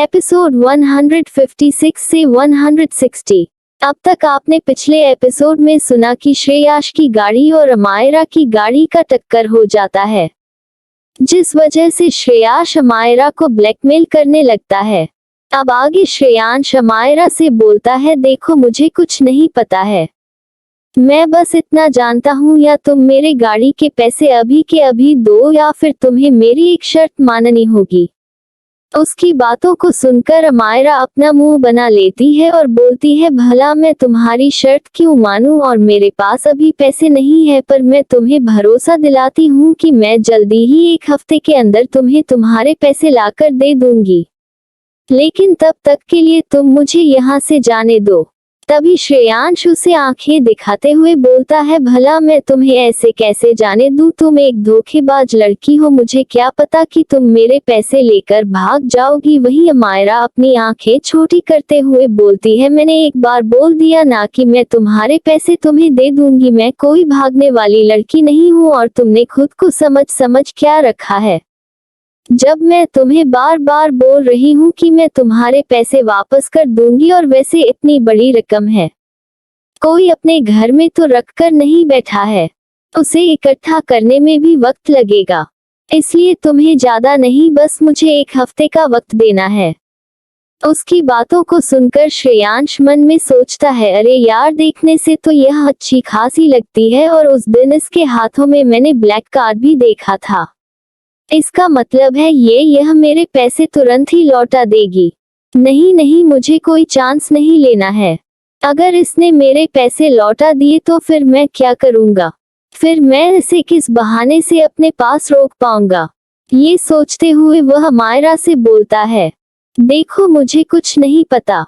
Episode 156 से 160। अब तक आपने पिछले एपिसोड में सुना कि श्रेयाश की गाड़ी और अमायरा की गाड़ी का टक्कर हो जाता है, जिस वजह से श्रेयाश अमायरा को ब्लैकमेल करने लगता है। अब आगे श्रेयांश अमायरा से बोलता है, देखो मुझे कुछ नहीं पता है, मैं बस इतना जानता हूँ, या तुम मेरे गाड़ी के पैसे अभी के अभी दो या फिर तुम्हें मेरी एक शर्त माननी होगी। उसकी बातों को सुनकर अमायरा अपना मुंह बना लेती है और बोलती है, भला मैं तुम्हारी शर्त क्यों मानूं, और मेरे पास अभी पैसे नहीं है, पर मैं तुम्हें भरोसा दिलाती हूँ कि मैं जल्दी ही 1 हफ्ते के अंदर तुम्हें तुम्हारे पैसे लाकर दे दूंगी, लेकिन तब तक के लिए तुम मुझे यहाँ से जाने दो। तभी श्रेयांश उसे आंखें दिखाते हुए बोलता है, भला मैं तुम्हें ऐसे कैसे जाने दूं, तुम एक धोखेबाज लड़की हो, मुझे क्या पता कि तुम मेरे पैसे लेकर भाग जाओगी। वहीं अमायरा अपनी आंखें छोटी करते हुए बोलती है, मैंने एक बार बोल दिया ना कि मैं तुम्हारे पैसे तुम्हें दे दूंगी, मैं कोई भागने वाली लड़की नहीं हूँ, और तुमने खुद को समझ क्या रखा है, जब मैं तुम्हें बार बार बोल रही हूँ कि मैं तुम्हारे पैसे वापस कर दूंगी, और वैसे इतनी बड़ी रकम है, कोई अपने घर में तो रख कर नहीं बैठा है, उसे इकट्ठा करने में भी वक्त लगेगा, इसलिए तुम्हें ज्यादा नहीं, बस मुझे 1 हफ्ते का वक्त देना है। उसकी बातों को सुनकर श्रेयांश मन में सोचता है, अरे यार, देखने से तो यह अच्छी खासी लगती है, और उस दिन इसके हाथों में मैंने ब्लैक कार्ड भी देखा था, इसका मतलब है यह मेरे पैसे तुरंत ही लौटा देगी। नहीं, मुझे कोई चांस नहीं लेना है, अगर इसने मेरे पैसे लौटा दिए तो फिर मैं क्या करूंगा, फिर मैं इसे किस बहाने से अपने पास रोक पाऊंगा। ये सोचते हुए वह अमायरा से बोलता है, देखो मुझे कुछ नहीं पता,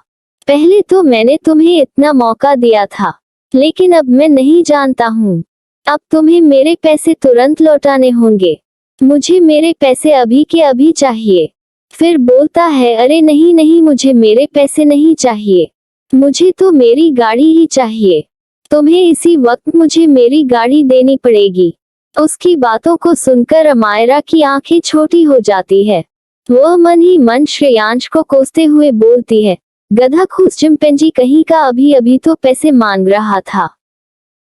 पहले तो मैंने तुम्हें इतना मौका दिया था, लेकिन अब मैं नहीं जानता हूँ, अब तुम्हें मेरे पैसे तुरंत लौटाने होंगे, मुझे मेरे पैसे अभी के अभी चाहिए। फिर बोलता है, अरे नहीं, मुझे मेरे पैसे नहीं चाहिए, मुझे तो मेरी गाड़ी ही चाहिए, तुम्हें इसी वक्त मुझे मेरी गाड़ी देनी पड़ेगी। उसकी बातों को सुनकर अमायरा की आंखें छोटी हो जाती है, वह मन ही मन श्रेयांश को कोसते हुए बोलती है, गधा खूस चिंपैंजी कहीं का, अभी तो पैसे मांग रहा था,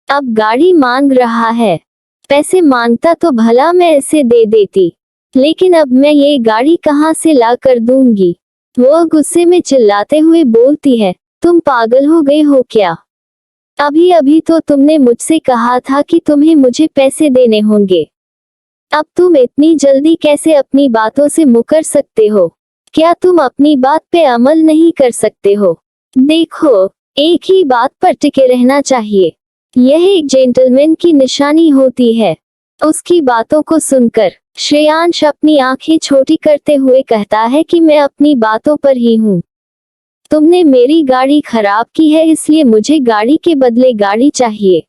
अब गाड़ी मांग रहा है, पैसे मांगता तो भला मैं इसे दे देती, लेकिन अब मैं ये गाड़ी कहाँ से ला कर दूंगी। वह गुस्से में चिल्लाते हुए बोलती है, तुम पागल हो गए हो क्या, अभी तो तुमने मुझसे कहा था कि तुम्हें मुझे पैसे देने होंगे, अब तुम इतनी जल्दी कैसे अपनी बातों से मुकर सकते हो, क्या तुम अपनी बात पे अमल नहीं कर सकते हो। देखो, एक ही बात पर टिके रहना चाहिए, यह एक जेंटलमैन की निशानी होती है। उसकी बातों को सुनकर श्रेयांश अपनी आंखें छोटी करते हुए कहता है कि मैं अपनी बातों पर ही हूँ, तुमने मेरी गाड़ी खराब की है, इसलिए मुझे गाड़ी के बदले गाड़ी चाहिए,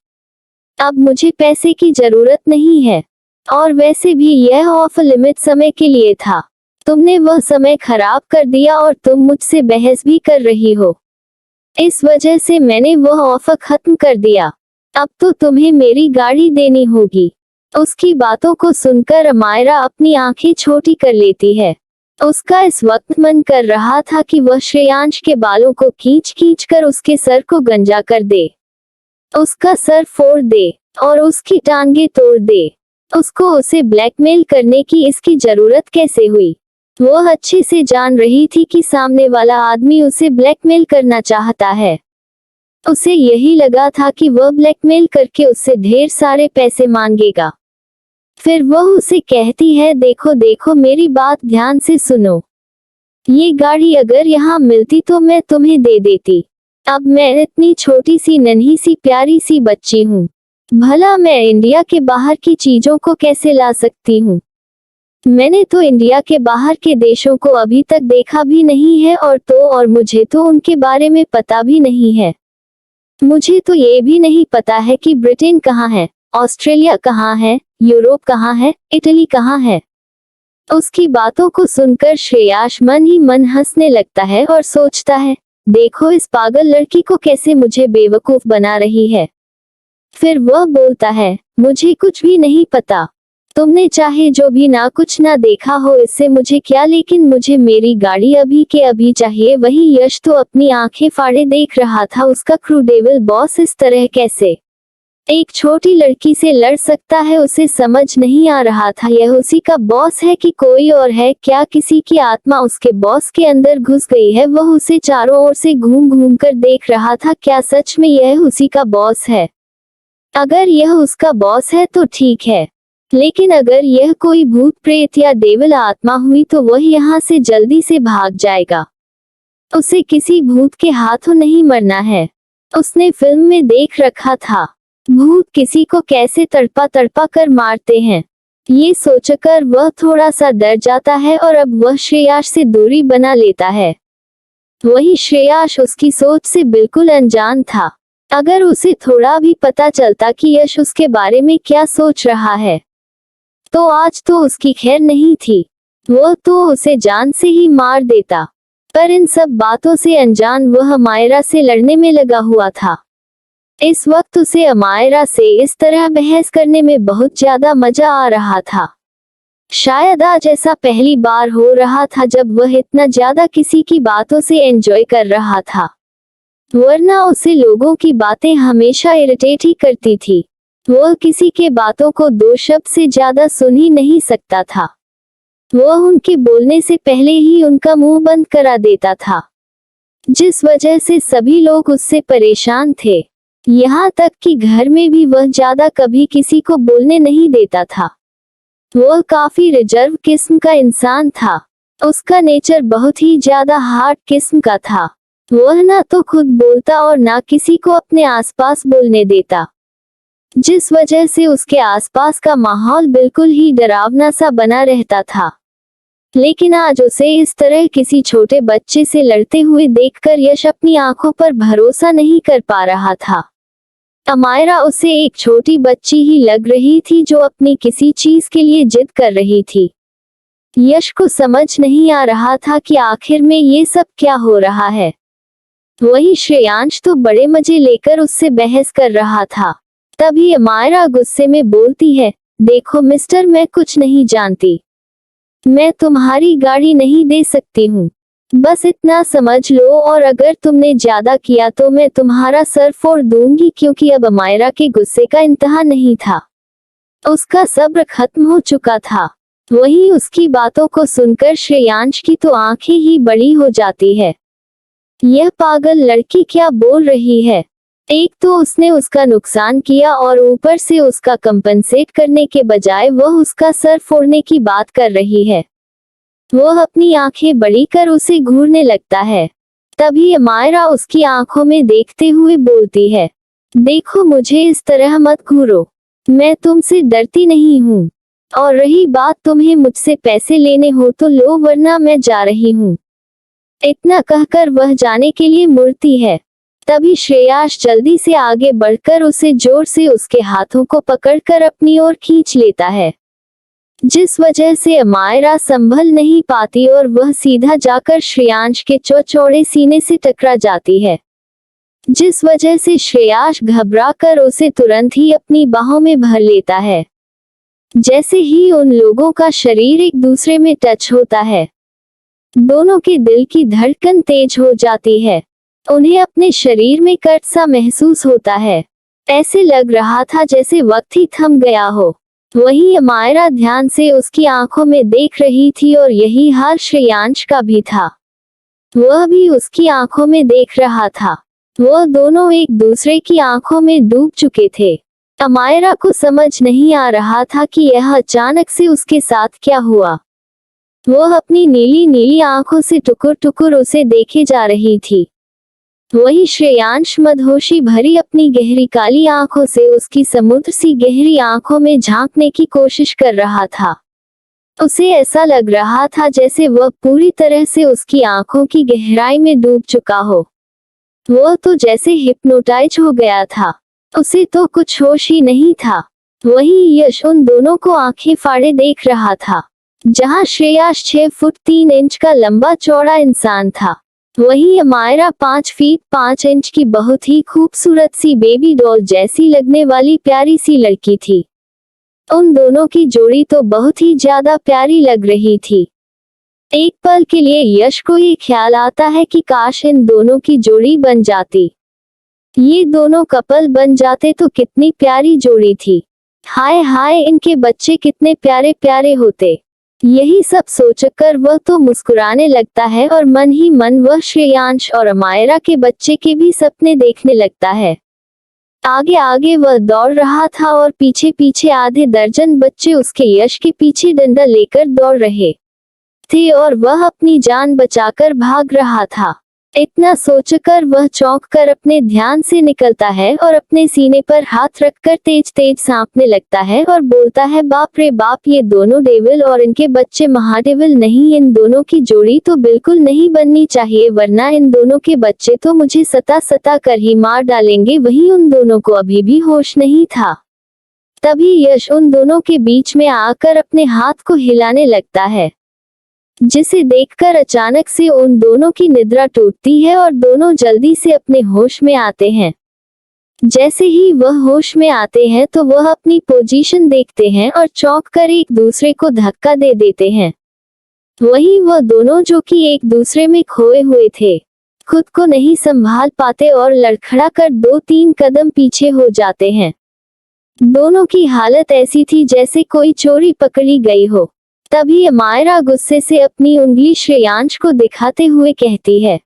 अब मुझे पैसे की जरूरत नहीं है, और वैसे भी यह ऑफ लिमिट समय के लिए था, तुमने वह समय खराब कर दिया और तुम मुझसे बहस भी कर रही हो, इस वजह से मैंने वह ऑफर खत्म कर दिया, अब तो तुम्हें मेरी गाड़ी देनी होगी। उसकी बातों को सुनकर अमायरा अपनी आंखें छोटी कर लेती है, उसका इस वक्त मन कर रहा था कि वह श्रेयांश के बालों को खींच कर उसके सर को गंजा कर दे, उसका सर फोड़ दे और उसकी टांगे तोड़ दे। उसको उसे ब्लैकमेल करने की इसकी जरूरत कैसे हुई, वह अच्छे से जान रही थी कि सामने वाला आदमी उसे ब्लैकमेल करना चाहता है, उसे यही लगा था कि वह ब्लैकमेल करके उससे ढेर सारे पैसे मांगेगा। फिर वह उसे कहती है, देखो मेरी बात ध्यान से सुनो, ये गाड़ी अगर यहाँ मिलती तो मैं तुम्हें दे देती, अब मैं इतनी छोटी सी नन्ही सी प्यारी सी बच्ची हूँ, भला मैं इंडिया के बाहर की चीजों को कैसे ला सकती हूँ, मैंने तो इंडिया के बाहर के देशों को अभी तक देखा भी नहीं है, और मुझे तो उनके बारे में पता भी नहीं है, मुझे तो ये भी नहीं पता है कि ब्रिटेन कहाँ है, ऑस्ट्रेलिया कहाँ है, यूरोप कहाँ है, इटली कहाँ है। उसकी बातों को सुनकर श्रेयाश मन ही मन हंसने लगता है और सोचता है, देखो इस पागल लड़की को कैसे मुझे बेवकूफ बना रही है। फिर वह बोलता है, मुझे कुछ भी नहीं पता, तुमने चाहे जो भी ना कुछ ना देखा हो इससे मुझे क्या, लेकिन मुझे मेरी गाड़ी अभी के अभी चाहिए। वही यश तो अपनी आंखें फाड़े देख रहा था, उसका क्रूडेबल बॉस इस तरह कैसे एक छोटी लड़की से लड़ सकता है। उसे समझ नहीं आ रहा था यह उसी का बॉस है कि कोई और है। क्या किसी की आत्मा उसके बॉस के अंदर घुस गई है? वह उसे चारों ओर से घूम घूम कर देख रहा था। क्या सच में यह उसी का बॉस है? अगर यह उसका बॉस है तो ठीक है, लेकिन अगर यह कोई भूत प्रेत या देवल आत्मा हुई तो वह यहाँ से जल्दी से भाग जाएगा। उसे किसी भूत के हाथों नहीं मरना है। उसने फिल्म में देख रखा था भूत किसी को कैसे तड़पा तड़पा कर मारते हैं। ये सोचकर वह थोड़ा सा डर जाता है और अब वह श्रेयाश से दूरी बना लेता है। वही श्रेयाश उसकी सोच से बिल्कुल अनजान था। अगर उसे थोड़ा भी पता चलता कि यश उसके बारे में क्या सोच रहा है तो आज तो उसकी खैर नहीं थी, वह तो उसे जान से ही मार देता। पर इन सब बातों से अनजान वह अमायरा से लड़ने में लगा हुआ था। इस वक्त उसे अमायरा से इस तरह बहस करने में बहुत ज्यादा मजा आ रहा था। शायद आज ऐसा पहली बार हो रहा था जब वह इतना ज्यादा किसी की बातों से एंजॉय कर रहा था, वरना उसे लोगों की बातें हमेशा इरिटेट ही करती थी। वह किसी के बातों को दो शब्द से ज्यादा सुन ही नहीं सकता था। वह उनके बोलने से पहले ही उनका मुंह बंद करा देता था, जिस वजह से सभी लोग उससे परेशान थे। यहाँ तक कि घर में भी वह ज्यादा कभी किसी को बोलने नहीं देता था। वह काफी रिजर्व किस्म का इंसान था। उसका नेचर बहुत ही ज्यादा हार्ड किस्म का था। वह ना तो खुद बोलता और ना किसी को अपने आसपास बोलने देता, जिस वजह से उसके आसपास का माहौल बिल्कुल ही डरावना सा बना रहता था। लेकिन आज उसे इस तरह किसी छोटे बच्चे से लड़ते हुए देखकर यश अपनी आंखों पर भरोसा नहीं कर पा रहा था। अमायरा उसे एक छोटी बच्ची ही लग रही थी जो अपनी किसी चीज के लिए जिद कर रही थी। यश को समझ नहीं आ रहा था कि आखिर में ये सब क्या हो रहा है। वही श्रेयांश तो बड़े मजे लेकर उससे बहस कर रहा था। तभी अमायरा गुस्से में बोलती है, देखो मिस्टर, मैं कुछ नहीं जानती, मैं तुम्हारी गाड़ी नहीं दे सकती हूँ, बस इतना समझ लो, और अगर तुमने ज्यादा किया तो मैं तुम्हारा सर फोड़ दूंगी। क्योंकि अब अमायरा के गुस्से का इंतहा नहीं था, उसका सब्र खत्म हो चुका था। वही उसकी बातों को सुनकर श्रेयांश की तो आंखें ही बड़ी हो जाती है। यह पागल लड़की क्या बोल रही है? एक तो उसने उसका नुकसान किया और ऊपर से उसका कंपनसेट करने के बजाय वह उसका सर फोड़ने की बात कर रही है। वह अपनी आंखें बड़ी कर उसे घूरने लगता है। तभी अमायरा उसकी आंखों में देखते हुए बोलती है, देखो मुझे इस तरह मत घूरो, मैं तुमसे डरती नहीं हूँ, और रही बात तुम्हें मुझसे पैसे लेने हो तो लो, वरना मैं जा रही हूँ। इतना कहकर वह जाने के लिए मुड़ती है। तभी श्रेयाश जल्दी से आगे बढ़कर उसे जोर से उसके हाथों को पकड़कर अपनी ओर खींच लेता है, जिस वजह से अमायरा संभल नहीं पाती और वह सीधा जाकर श्रेयांश के चौड़े सीने से टकरा जाती है, जिस वजह से श्रेयाश घबराकर उसे तुरंत ही अपनी बाहों में भर लेता है। जैसे ही उन लोगों का शरीर एक दूसरे में टच होता है, दोनों के दिल की धड़कन तेज हो जाती है। उन्हें अपने शरीर में कट सा महसूस होता है। ऐसे लग रहा था जैसे वक्त ही थम गया हो। वही अमायरा ध्यान से उसकी आंखों में देख रही थी और यही हाल श्रेयांश का भी था। वह भी उसकी आंखों में देख रहा था। वह दोनों एक दूसरे की आंखों में डूब चुके थे। अमायरा को समझ नहीं आ रहा था कि यह अचानक से उसके साथ क्या हुआ। वह अपनी नीली नीली आंखों से टुकुर टुकुर उसे देखे जा रही थी। वही श्रेयांश मदहोशी भरी अपनी गहरी काली आंखों से उसकी समुद्र सी गहरी आंखों में झांकने की कोशिश कर रहा था। उसे ऐसा लग रहा था जैसे वह पूरी तरह से उसकी आंखों की गहराई में डूब चुका हो। वह तो जैसे हिप्नोटाइज हो गया था। उसे तो कुछ होश ही नहीं था। वही यश उन दोनों को आंखें फाड़े देख रहा था। जहां श्रेयाश 6 फुट 3 इंच का लंबा चौड़ा इंसान था, वही अमायरा 5 फीट 5 इंच की बहुत ही खूबसूरत सी बेबी डॉल जैसी लगने वाली प्यारी सी लड़की थी। उन दोनों की जोड़ी तो बहुत ही ज्यादा प्यारी लग रही थी। एक पल के लिए यश को ये ख्याल आता है कि काश इन दोनों की जोड़ी बन जाती। ये दोनों कपल बन जाते तो कितनी प्यारी जोड़ी थी। हाय हाय, इनके बच्चे कितने प्यारे प्यारे होते। यही सब सोचकर वह तो मुस्कुराने लगता है और मन ही मन वह श्रेयांश और अमायरा के बच्चे के भी सपने देखने लगता है। आगे आगे वह दौड़ रहा था और पीछे पीछे आधे दर्जन बच्चे उसके यश के पीछे डंडा लेकर दौड़ रहे थे और वह अपनी जान बचाकर भाग रहा था। इतना सोचकर वह चौंक कर अपने ध्यान से निकलता है और अपने सीने पर हाथ रखकर तेज तेज सांपने लगता है और बोलता है, बाप रे बाप, ये दोनों डेविल और इनके बच्चे महाडेविल नहीं। इन दोनों की जोड़ी तो बिल्कुल नहीं बननी चाहिए, वरना इन दोनों के बच्चे तो मुझे सता सता कर ही मार डालेंगे। वहीं उन दोनों को अभी भी होश नहीं था। तभी यश उन दोनों के बीच में आकर अपने हाथ को हिलाने लगता है, जिसे देखकर अचानक से उन दोनों की निद्रा टूटती है और दोनों जल्दी से अपने होश में आते हैं। जैसे ही वह होश में आते हैं तो वह अपनी पोजीशन देखते हैं और चौंक कर एक दूसरे को धक्का दे देते हैं। वही वह दोनों जो कि एक दूसरे में खोए हुए थे, खुद को नहीं संभाल पाते और लड़खड़ा कर 2-3 कदम पीछे हो जाते हैं। दोनों की हालत ऐसी थी जैसे कोई चोरी पकड़ी गई हो। तभी अमायरा गुस्से से अपनी उंगली श्रेयांश को दिखाते हुए कहती है,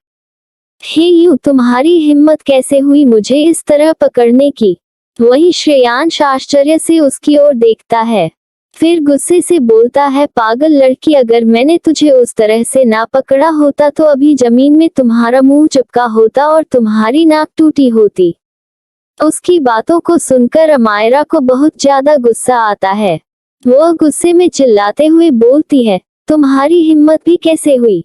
हे यू, तुम्हारी हिम्मत कैसे हुई मुझे इस तरह पकड़ने की? वही श्रेयांश आश्चर्य से उसकी ओर देखता है, फिर गुस्से से बोलता है, पागल लड़की, अगर मैंने तुझे उस तरह से ना पकड़ा होता तो अभी जमीन में तुम्हारा मुंह चिपका होता और तुम्हारी नाक टूटी होती। उसकी बातों को सुनकर अमायरा को बहुत ज्यादा गुस्सा आता है। वह गुस्से में चिल्लाते हुए बोलती है, तुम्हारी हिम्मत भी कैसे हुई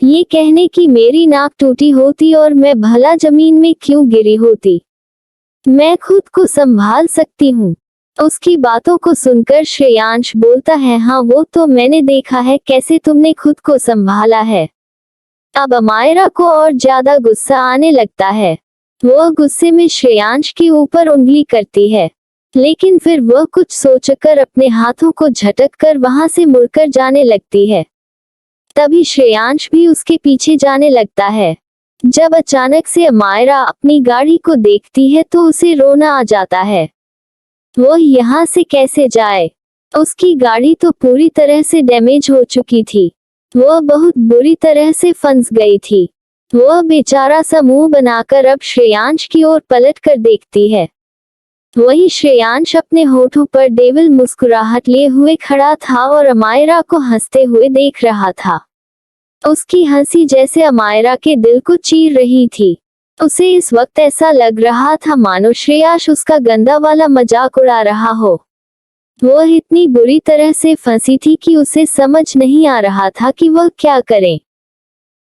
ये कहने की मेरी नाक टूटी होती और मैं भला जमीन में क्यों गिरी होती? मैं खुद को संभाल सकती हूँ। उसकी बातों को सुनकर श्रेयांश बोलता है, हाँ वो तो मैंने देखा है कैसे तुमने खुद को संभाला है। अब अमायरा को और ज्यादा गुस्सा आने लगता है। वह गुस्से में श्रेयांश के ऊपर उंगली करती है, लेकिन फिर वह कुछ सोचकर अपने हाथों को झटक कर वहां से मुड़कर जाने लगती है। तभी श्रेयांश भी उसके पीछे जाने लगता है। जब अचानक से अमायरा अपनी गाड़ी को देखती है तो उसे रोना आ जाता है। वह यहाँ से कैसे जाए? उसकी गाड़ी तो पूरी तरह से डैमेज हो चुकी थी। वह बहुत बुरी तरह से फंस गई थी। वह बेचारा सा मुंह बनाकर अब श्रेयांश की ओर पलट कर देखती है। वही श्रेयांश अपने होठों पर डेविल मुस्कुराहट लिए हुए खड़ा था और अमायरा को हंसते हुए देख रहा था। उसकी हंसी जैसे अमायरा के दिल को चीर रही थी। उसे इस वक्त ऐसा लग रहा था मानो श्रेयांश उसका गंदा वाला मजाक उड़ा रहा हो। वह इतनी बुरी तरह से फंसी थी कि उसे समझ नहीं आ रहा था कि वह क्या करे।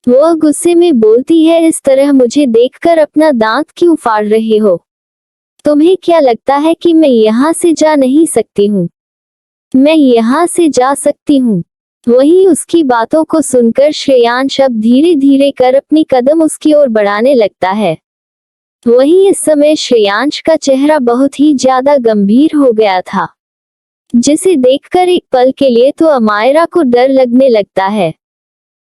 वह गुस्से में बोलती है, इस तरह मुझे देखकर अपना दांत क्यों फाड़ रहे हो? तुम्हें क्या लगता है कि मैं यहाँ से जा नहीं सकती हूँ? मैं यहाँ से जा सकती हूँ। वही उसकी बातों को सुनकर श्रेयांश अब धीरे धीरे कर अपनी कदम उसकी ओर बढ़ाने लगता है। वही इस समय श्रेयांश का चेहरा बहुत ही ज्यादा गंभीर हो गया था, जिसे देखकर एक पल के लिए तो अमायरा को डर लगने लगता है।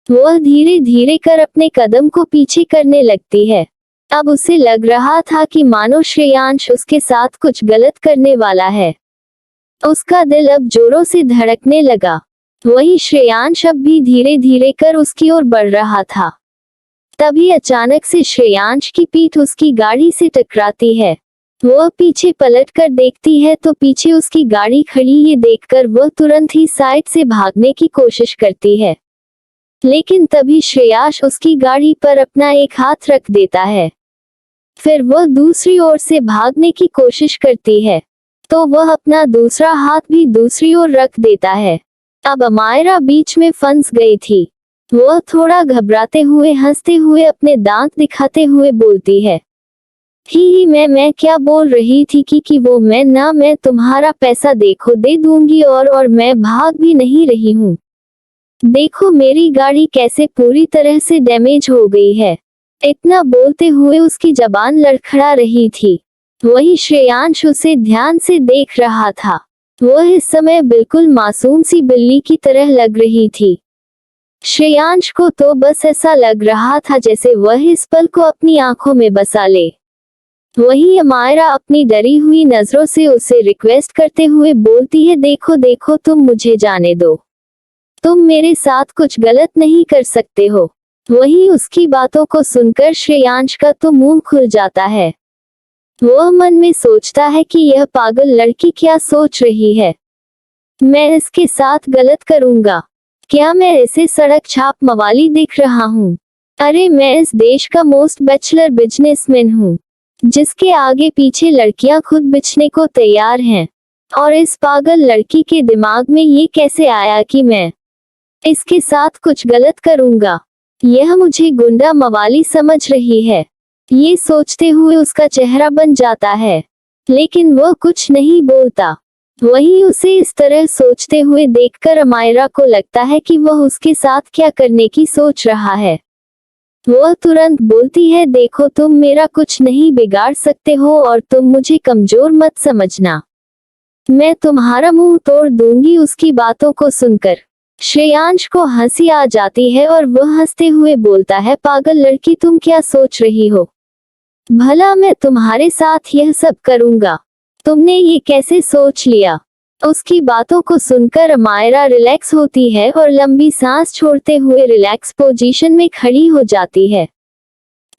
वह धीरे धीरे कर अपने कदम को पीछे करने लगती है। अब उसे लग रहा था कि मानो श्रेयांश उसके साथ कुछ गलत करने वाला है। उसका दिल अब जोरों से धड़कने लगा। वही श्रेयांश अब भी धीरे धीरे कर उसकी ओर बढ़ रहा था। तभी अचानक से श्रेयांश की पीठ उसकी गाड़ी से टकराती है। वह पीछे पलट कर देखती है तो पीछे उसकी गाड़ी खड़ी ये देखकर वह तुरंत ही साइड से भागने की कोशिश करती है, लेकिन तभी श्रेयांश उसकी गाड़ी पर अपना एक हाथ रख देता है। फिर वह दूसरी ओर से भागने की कोशिश करती है तो वह अपना दूसरा हाथ भी दूसरी ओर रख देता है। अब अमायरा बीच में फंस गई थी। वह थोड़ा घबराते हुए हंसते हुए अपने दांत दिखाते हुए बोलती है, ही मैं क्या बोल रही थी कि वो मैं तुम्हारा पैसा देखो दे दूंगी और मैं भाग भी नहीं रही हूँ। देखो मेरी गाड़ी कैसे पूरी तरह से डैमेज हो गई है। इतना बोलते हुए उसकी जबान लड़खड़ा रही थी। वही श्रेयांश उसे ध्यान से देख रहा था। वह इस समय बिल्कुल मासूम सी बिल्ली की तरह लग रही थी। श्रेयांश को तो बस ऐसा लग रहा था जैसे वह इस पल को अपनी आंखों में बसा ले। वहीं अमायरा अपनी डरी हुई नजरों से उसे रिक्वेस्ट करते हुए बोलती है, देखो देखो, तुम मुझे जाने दो, तुम मेरे साथ कुछ गलत नहीं कर सकते हो। वहीं उसकी बातों को सुनकर श्रेयांश का तो मुंह खुल जाता है। वह मन में सोचता है कि यह पागल लड़की क्या सोच रही है, मैं इसके साथ गलत करूंगा? क्या मैं ऐसे सड़क छाप मवाली दिख रहा हूँ? अरे मैं इस देश का मोस्ट बैचलर बिजनेसमैन हूँ, जिसके आगे पीछे लड़कियां खुद बिछने को तैयार हैं। और इस पागल लड़की के दिमाग में ये कैसे आया कि मैं इसके साथ कुछ गलत करूंगा? यह मुझे गुंडा मवाली समझ रही है। ये सोचते हुए उसका चेहरा बन जाता है, लेकिन वह कुछ नहीं बोलता। वहीं उसे इस तरह सोचते हुए देखकर अमायरा को लगता है कि वह उसके साथ क्या करने की सोच रहा है। वह तुरंत बोलती है, देखो तुम मेरा कुछ नहीं बिगाड़ सकते हो और तुम मुझे कमजोर मत समझना, मैं तुम्हारा मुंह तोड़ दूंगी। उसकी बातों को सुनकर श्रेयांश को हंसी आ जाती है और वह हंसते हुए बोलता है, पागल लड़की, तुम क्या सोच रही हो? भला मैं तुम्हारे साथ यह सब करूंगा? तुमने ये कैसे सोच लिया? उसकी बातों को सुनकर अमायरा रिलैक्स होती है और लंबी सांस छोड़ते हुए रिलैक्स पोजीशन में खड़ी हो जाती है।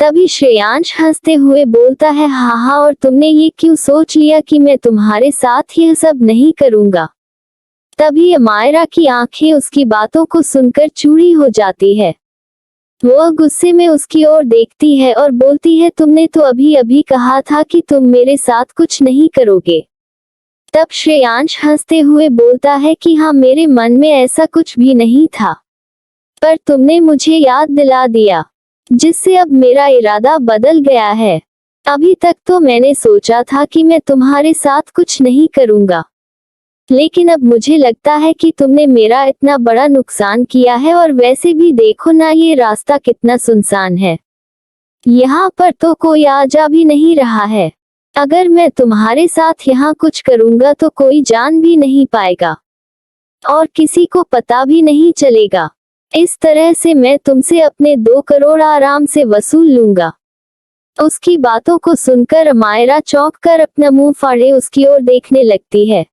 तभी श्रेयांश हंसते हुए बोलता है, हाँ हाँ, और तुमने ये क्यों सोच लिया कि मैं तुम्हारे साथ यह सब नहीं करूंगा? तभी अमायरा की आंखें उसकी बातों को सुनकर चूड़ी हो जाती है। वह गुस्से में उसकी ओर देखती है और बोलती है, तुमने तो अभी अभी कहा था कि तुम मेरे साथ कुछ नहीं करोगे। तब श्रेयांश हंसते हुए बोलता है कि हाँ, मेरे मन में ऐसा कुछ भी नहीं था, पर तुमने मुझे याद दिला दिया, जिससे अब मेरा इरादा बदल गया है। अभी तक तो मैंने सोचा था कि मैं तुम्हारे साथ कुछ नहीं करूंगा, लेकिन अब मुझे लगता है कि तुमने मेरा इतना बड़ा नुकसान किया है, और वैसे भी देखो ना, ये रास्ता कितना सुनसान है, यहाँ पर तो कोई आ जा भी नहीं रहा है। अगर मैं तुम्हारे साथ यहाँ कुछ करूंगा तो कोई जान भी नहीं पाएगा और किसी को पता भी नहीं चलेगा। इस तरह से मैं तुमसे अपने 2 करोड़ आराम से वसूल लूंगा। उसकी बातों को सुनकर अमायरा चौंक कर अपना मुंह फाड़े उसकी ओर देखने लगती है।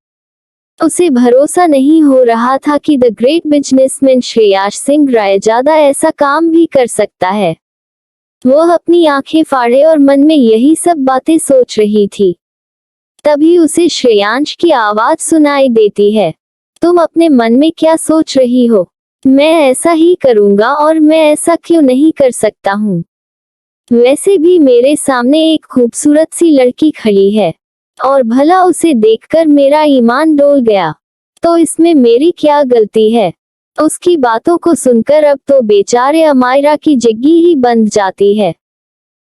उसे भरोसा नहीं हो रहा था कि the great businessman Shreyansh Singh Raizada ऐसा काम भी कर सकता है। वह अपनी आंखें फाड़े और मन में यही सब बातें सोच रही थी। तभी उसे श्रेयांश की आवाज सुनाई देती है, तुम अपने मन में क्या सोच रही हो? मैं ऐसा ही करूंगा, और मैं ऐसा क्यों नहीं कर सकता हूँ? वैसे भी मेरे सामने एक खूबसूरत सी लड़की खड़ी है, और भला उसे देखकर मेरा ईमान डोल गया, तो इसमें मेरी क्या गलती है? उसकी बातों को सुनकर अब तो बेचारे अमायरा की जिग्गी ही बंध जाती है।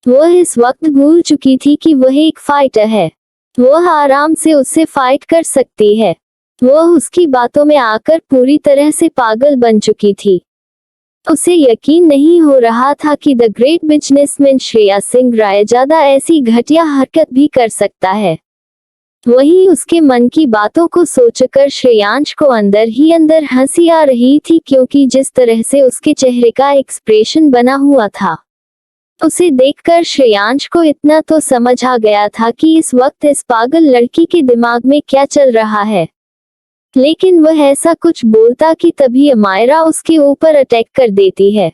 वह इस वक्त भूल चुकी थी कि वह एक फाइटर है, वह आराम से उससे फाइट कर सकती है। वह उसकी बातों में आकर पूरी तरह से पागल बन चुकी थी। उसे यकीन नहीं हो रहा था कि the great businessman Shreya Singh Raizada ऐसी घटिया हरकत भी कर सकता है। वहीं उसके मन की बातों को सोचकर श्रेयांश को अंदर ही अंदर हंसी आ रही थी, क्योंकि जिस तरह से उसके चेहरे का एक्सप्रेशन बना हुआ था, उसे देखकर श्रेयांश को इतना तो समझ आ गया था कि इस वक्त इस पागल लड़की के दिमाग में क्या चल रहा है। लेकिन वह ऐसा कुछ बोलता कि तभी अमायरा उसके ऊपर अटैक कर देती है।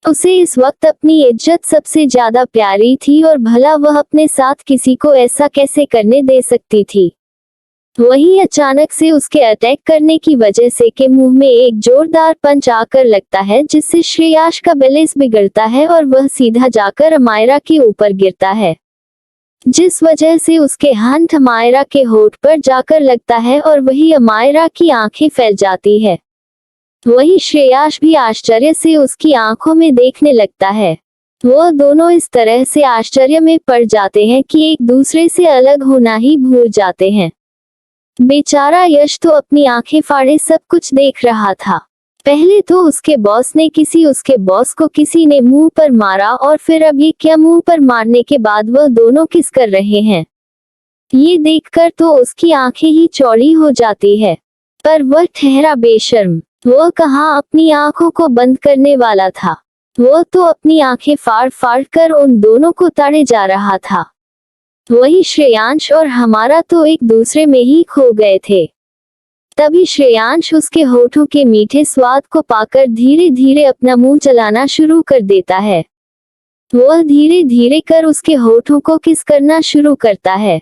उसे इस वक्त अपनी इज्जत सबसे ज्यादा प्यारी थी, और भला वह अपने साथ किसी को ऐसा कैसे करने दे सकती थी। वहीं अचानक से उसके अटैक करने की वजह से के मुंह में एक जोरदार पंच आकर लगता है, जिससे श्रेयांश का बैलेंस बिगड़ता है और वह सीधा जाकर अमायरा के ऊपर गिरता है, जिस वजह से उसके हाथ अमायरा के होठ पर जाकर लगता है और वही अमायरा की आंखें फैल जाती है। वही श्रेयांश भी आश्चर्य से उसकी आंखों में देखने लगता है। वह दोनों इस तरह से आश्चर्य में पड़ जाते हैं कि एक दूसरे से अलग होना ही भूल जाते हैं। बेचारा यश तो अपनी आंखें फाड़े सब कुछ देख रहा था। पहले तो उसके बॉस को किसी ने मुंह पर मारा, और फिर अब ये क्या, मुंह पर मारने के बाद वह दोनों किस कर रहे हैं। ये देखकर तो उसकी आंखें ही चौड़ी हो जाती है। पर वह ठहरा बेशर्म। वह कहाँ अपनी आंखों को बंद करने वाला था। वह तो अपनी आंखें फाड़ फाड़ कर उन दोनों को ताड़े जा रहा था। वही श्रेयांश और हमारा तो एक दूसरे में ही खो गए थे। तभी श्रेयांश उसके होठों के मीठे स्वाद को पाकर धीरे धीरे अपना मुंह चलाना शुरू कर देता है। वह धीरे धीरे कर उसके होठों को किस करना शुरू करता है।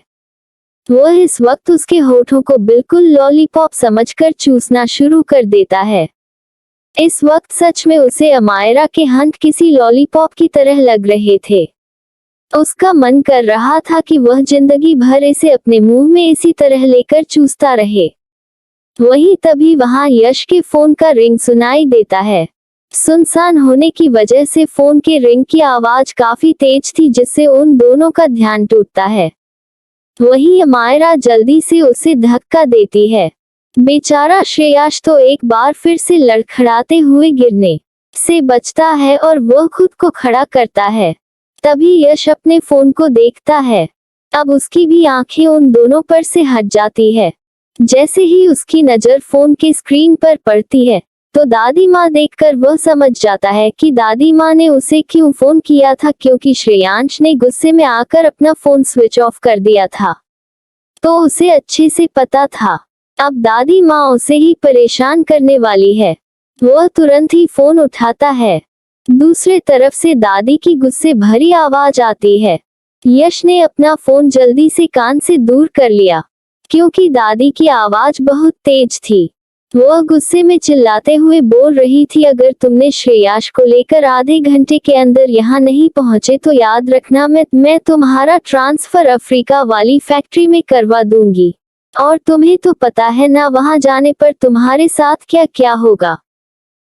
वह इस वक्त उसके होठों को बिल्कुल लॉलीपॉप समझकर चूसना शुरू कर देता है। इस वक्त सच में उसे अमायरा के हंट किसी लॉलीपॉप की तरह लग रहे थे। उसका मन कर रहा था कि वह जिंदगी भर इसे अपने मुंह में इसी तरह लेकर चूसता रहे। वहीं तभी वहां यश के फोन का रिंग सुनाई देता है। सुनसान होने की वजह से फोन के रिंग की आवाज काफी तेज थी, जिससे उन दोनों का ध्यान टूटता है। वहीं अमायरा जल्दी से उसे धक्का देती है। बेचारा श्रेयाश तो एक बार फिर से लड़खड़ाते हुए गिरने से बचता है और वह खुद को खड़ा करता है। तभी यश अपने फोन को देखता है। अब उसकी भी आंखें उन दोनों पर से हट जाती है। जैसे ही उसकी नजर फोन के स्क्रीन पर पड़ती है तो दादी माँ देखकर वह समझ जाता है कि दादी माँ ने उसे क्यों फोन किया था, क्योंकि श्रेयांश ने गुस्से में आकर अपना फोन स्विच ऑफ कर दिया था। तो उसे अच्छे से पता था अब दादी माँ उसे ही परेशान करने वाली है। वह तुरंत ही फोन उठाता है। दूसरे तरफ से दादी की गुस्से भरी आवाज आती है। यश ने अपना फोन जल्दी से कान से दूर कर लिया, क्योंकि दादी की आवाज बहुत तेज थी। वह गुस्से में चिल्लाते हुए बोल रही थी, अगर तुमने श्रेयाश को लेकर आधे घंटे के अंदर यहाँ नहीं पहुँचे तो याद रखना मैं तुम्हारा ट्रांसफर अफ्रीका वाली फैक्ट्री में करवा दूंगी। और तुम्हें तो पता है ना वहाँ जाने पर तुम्हारे साथ क्या क्या होगा।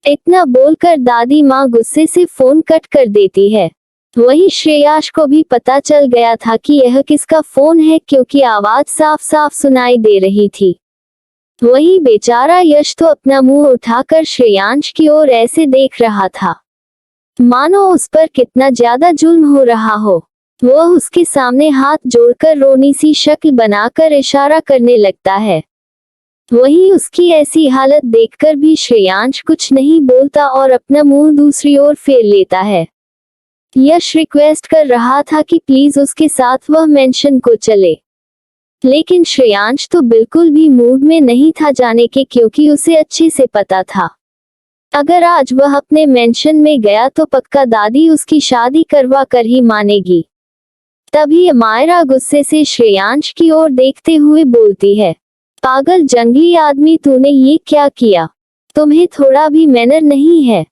इतना बोलकर दादी माँ गुस्से से फोन कट कर देती है। वही श्रेयाश को भी पता चल गया था कि यह किसका फोन है, क्योंकि आवाज साफ साफ सुनाई दे रही थी। वही बेचारा यश तो अपना मुंह उठाकर श्रेयांश की ओर ऐसे देख रहा था मानो उस पर कितना ज्यादा जुल्म हो रहा हो। वह उसके सामने हाथ जोड़कर रोनी सी शक्ल बनाकर इशारा करने लगता है। वही उसकी ऐसी हालत देखकर भी श्रेयांश कुछ नहीं बोलता और अपना मुंह दूसरी ओर फेर लेता है। यश रिक्वेस्ट कर रहा था कि प्लीज उसके साथ वह मेंशन को चले, लेकिन श्रेयांश तो बिल्कुल भी मूड में नहीं था जाने के, क्योंकि उसे अच्छे से पता था अगर आज वह अपने मेंशन में गया तो पक्का दादी उसकी शादी करवा कर ही मानेगी। तभी अमायरा गुस्से से श्रेयांश की ओर देखते हुए बोलती है, पागल जंगली आदमी, तूने ये क्या किया? तुम्हें थोड़ा भी मैनर नहीं है?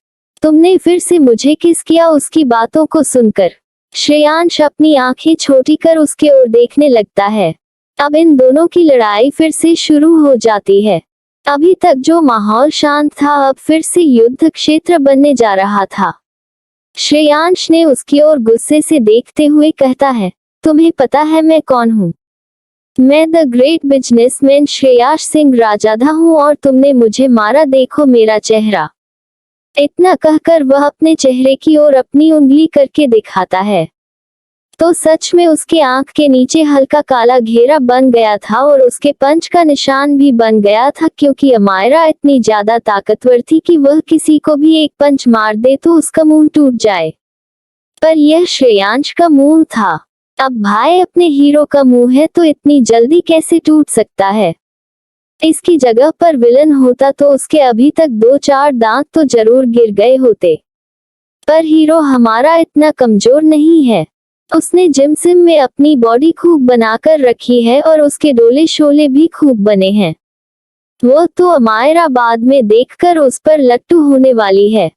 तुमने फिर से मुझे किस किया? उसकी बातों को सुनकर श्रेयांश अपनी आंखें छोटी कर उसके ओर देखने लगता है। अब इन दोनों की लड़ाई फिर से शुरू हो जाती है। अभी तक जो माहौल शांत था अब फिर से युद्ध क्षेत्र बनने जा रहा था। श्रेयांश ने उसकी ओर गुस्से से देखते हुए कहता है, तुम्हें पता है मैं कौन हूँ? मैं द ग्रेट बिजनेसमैन श्रेयाश सिंह राजाधा हूँ और तुमने मुझे मारा, देखो मेरा चेहरा। इतना कहकर वह अपने चेहरे की ओर अपनी उंगली करके दिखाता है तो सच में उसके आंख के नीचे हल्का काला घेरा बन गया था और उसके पंच का निशान भी बन गया था, क्योंकि अमायरा इतनी ज्यादा ताकतवर थी कि वह किसी को भी एक पंच मार दे तो उसका मुंह टूट जाए। पर यह श्रेयांश का मुंह था। अब भाई अपने हीरो का मुंह है तो इतनी जल्दी कैसे टूट सकता है? इसकी जगह पर विलन होता तो उसके अभी तक 2-4 दांत तो जरूर गिर गए होते। पर हीरो हमारा इतना कमजोर नहीं है। उसने जिम सिम में अपनी बॉडी खूब बनाकर रखी है और उसके डोले शोले भी खूब बने हैं। वो तो अमायरा बाद में देखकर उस पर लट्टू होने वाली है।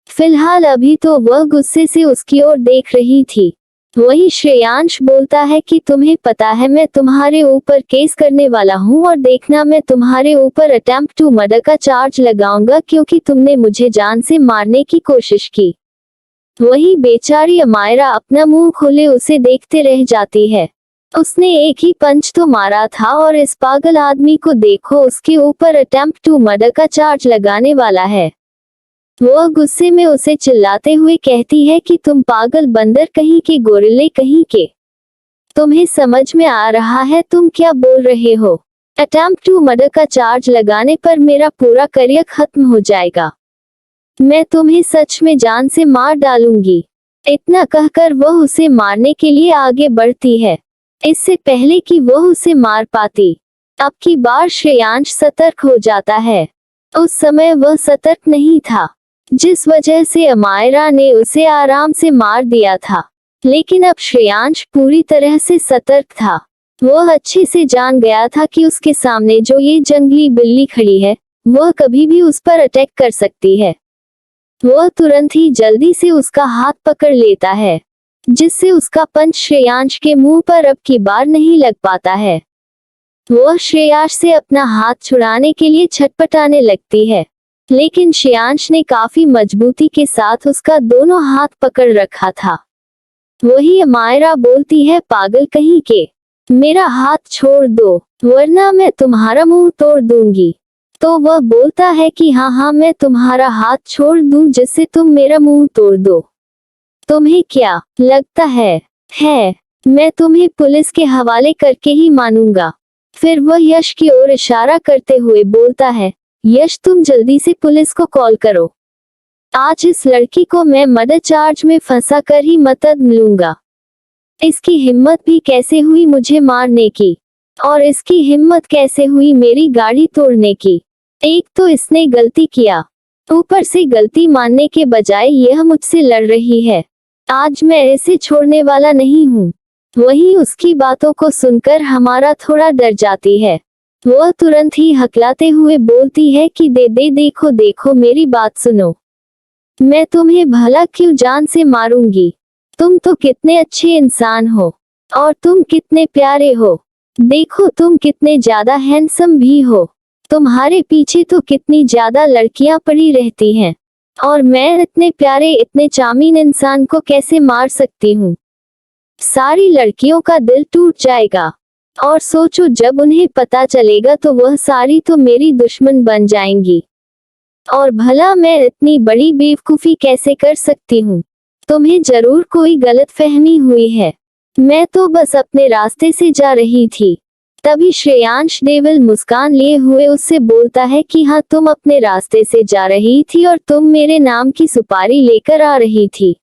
फिलहाल अभी तो वह गुस्से से उसकी ओर देख रही थी। वही श्रेयांश बोलता है कि तुम्हें पता है मैं तुम्हारे ऊपर केस करने वाला हूँ और देखना मैं तुम्हारे ऊपर अटेम्प्ट टू मर्डर का चार्ज लगाऊंगा, क्योंकि तुमने मुझे जान से मारने की कोशिश की। वही बेचारी अमायरा अपना मुंह खोले उसे देखते रह जाती है। उसने एक ही पंच तो मारा था और इस पागल आदमी को देखो, उसके ऊपर अटेम्प्ट टू मर्डर का चार्ज लगाने वाला है। वह गुस्से में उसे चिल्लाते हुए कहती है कि तुम पागल बंदर कहीं के, गोरिल्ले कहीं के। तुम्हें समझ में आ रहा है तुम क्या बोल रहे हो? अटेम्प्ट टू मर्डर का चार्ज लगाने पर मेरा पूरा करियर खत्म हो जाएगा। मैं तुम्हें सच में जान से मार डालूंगी। इतना कहकर वह उसे मारने के लिए आगे बढ़ती है, इससे पहले कि वह उसे मार पाती। अब की बार श्रेयांश सतर्क हो जाता है। उस समय वह सतर्क नहीं था, जिस वजह से अमायरा ने उसे आराम से मार दिया था। लेकिन अब श्रेयांश पूरी तरह से सतर्क था। वह अच्छे से जान गया था कि उसके सामने जो ये जंगली बिल्ली खड़ी है, वह कभी भी उस पर अटैक कर सकती है। वह तुरंत ही जल्दी से उसका हाथ पकड़ लेता है, जिससे उसका पंच श्रेयांश के मुंह पर अब की बार नहीं लग पाता है। वह श्रेयांश से अपना हाथ छुड़ाने के लिए छटपटाने लगती है, लेकिन श्रेयांश ने काफी मजबूती के साथ उसका दोनों हाथ पकड़ रखा था। वही अमायरा बोलती है, पागल कहीं के, मेरा हाथ छोड़ दो वरना मैं तुम्हारा मुंह तोड़ दूंगी। तो वह बोलता है कि हाँ मैं तुम्हारा हाथ छोड़ दूं जिससे तुम मेरा मुंह तोड़ दो। तुम्हें क्या लगता है मैं तुम्हें पुलिस के हवाले करके ही मानूंगा। फिर वह यश की ओर इशारा करते हुए बोलता है, यश तुम जल्दी से पुलिस को कॉल करो। आज इस लड़की को मैं मर्डर चार्ज में फंसा कर ही मदद मिलूंगा। इसकी हिम्मत भी कैसे हुई मुझे मारने की, और इसकी हिम्मत कैसे हुई मेरी गाड़ी तोड़ने की। एक तो इसने गलती किया, ऊपर से गलती मानने के बजाय यह मुझसे लड़ रही है। आज मैं इसे छोड़ने वाला नहीं हूँ। वही उसकी बातों को सुनकर हमारा थोड़ा डर जाती है। वह तुरंत ही हकलाते हुए बोलती है कि देखो देखो मेरी बात सुनो, मैं तुम्हें भला क्यों जान से मारूंगी। तुम तो कितने अच्छे इंसान हो, और तुम कितने प्यारे हो। देखो तुम कितने ज्यादा हैंडसम भी हो। तुम्हारे पीछे तो कितनी ज्यादा लड़कियां पड़ी रहती हैं, और मैं इतने प्यारे इतने चामीन इंसान को कैसे मार सकती हूँ। सारी लड़कियों का दिल टूट जाएगा, और सोचो जब उन्हें पता चलेगा तो वह सारी तो मेरी दुश्मन बन जाएंगी। और भला मैं इतनी बड़ी बेवकूफी कैसे कर सकती हूँ। तुम्हें जरूर कोई गलतफहमी हुई है। मैं तो बस अपने रास्ते से जा रही थी। तभी श्रेयांश देवल मुस्कान लिए हुए उससे बोलता है कि हाँ तुम अपने रास्ते से जा रही थी और तुम मेरे नाम की सुपारी लेकर आ रही थी।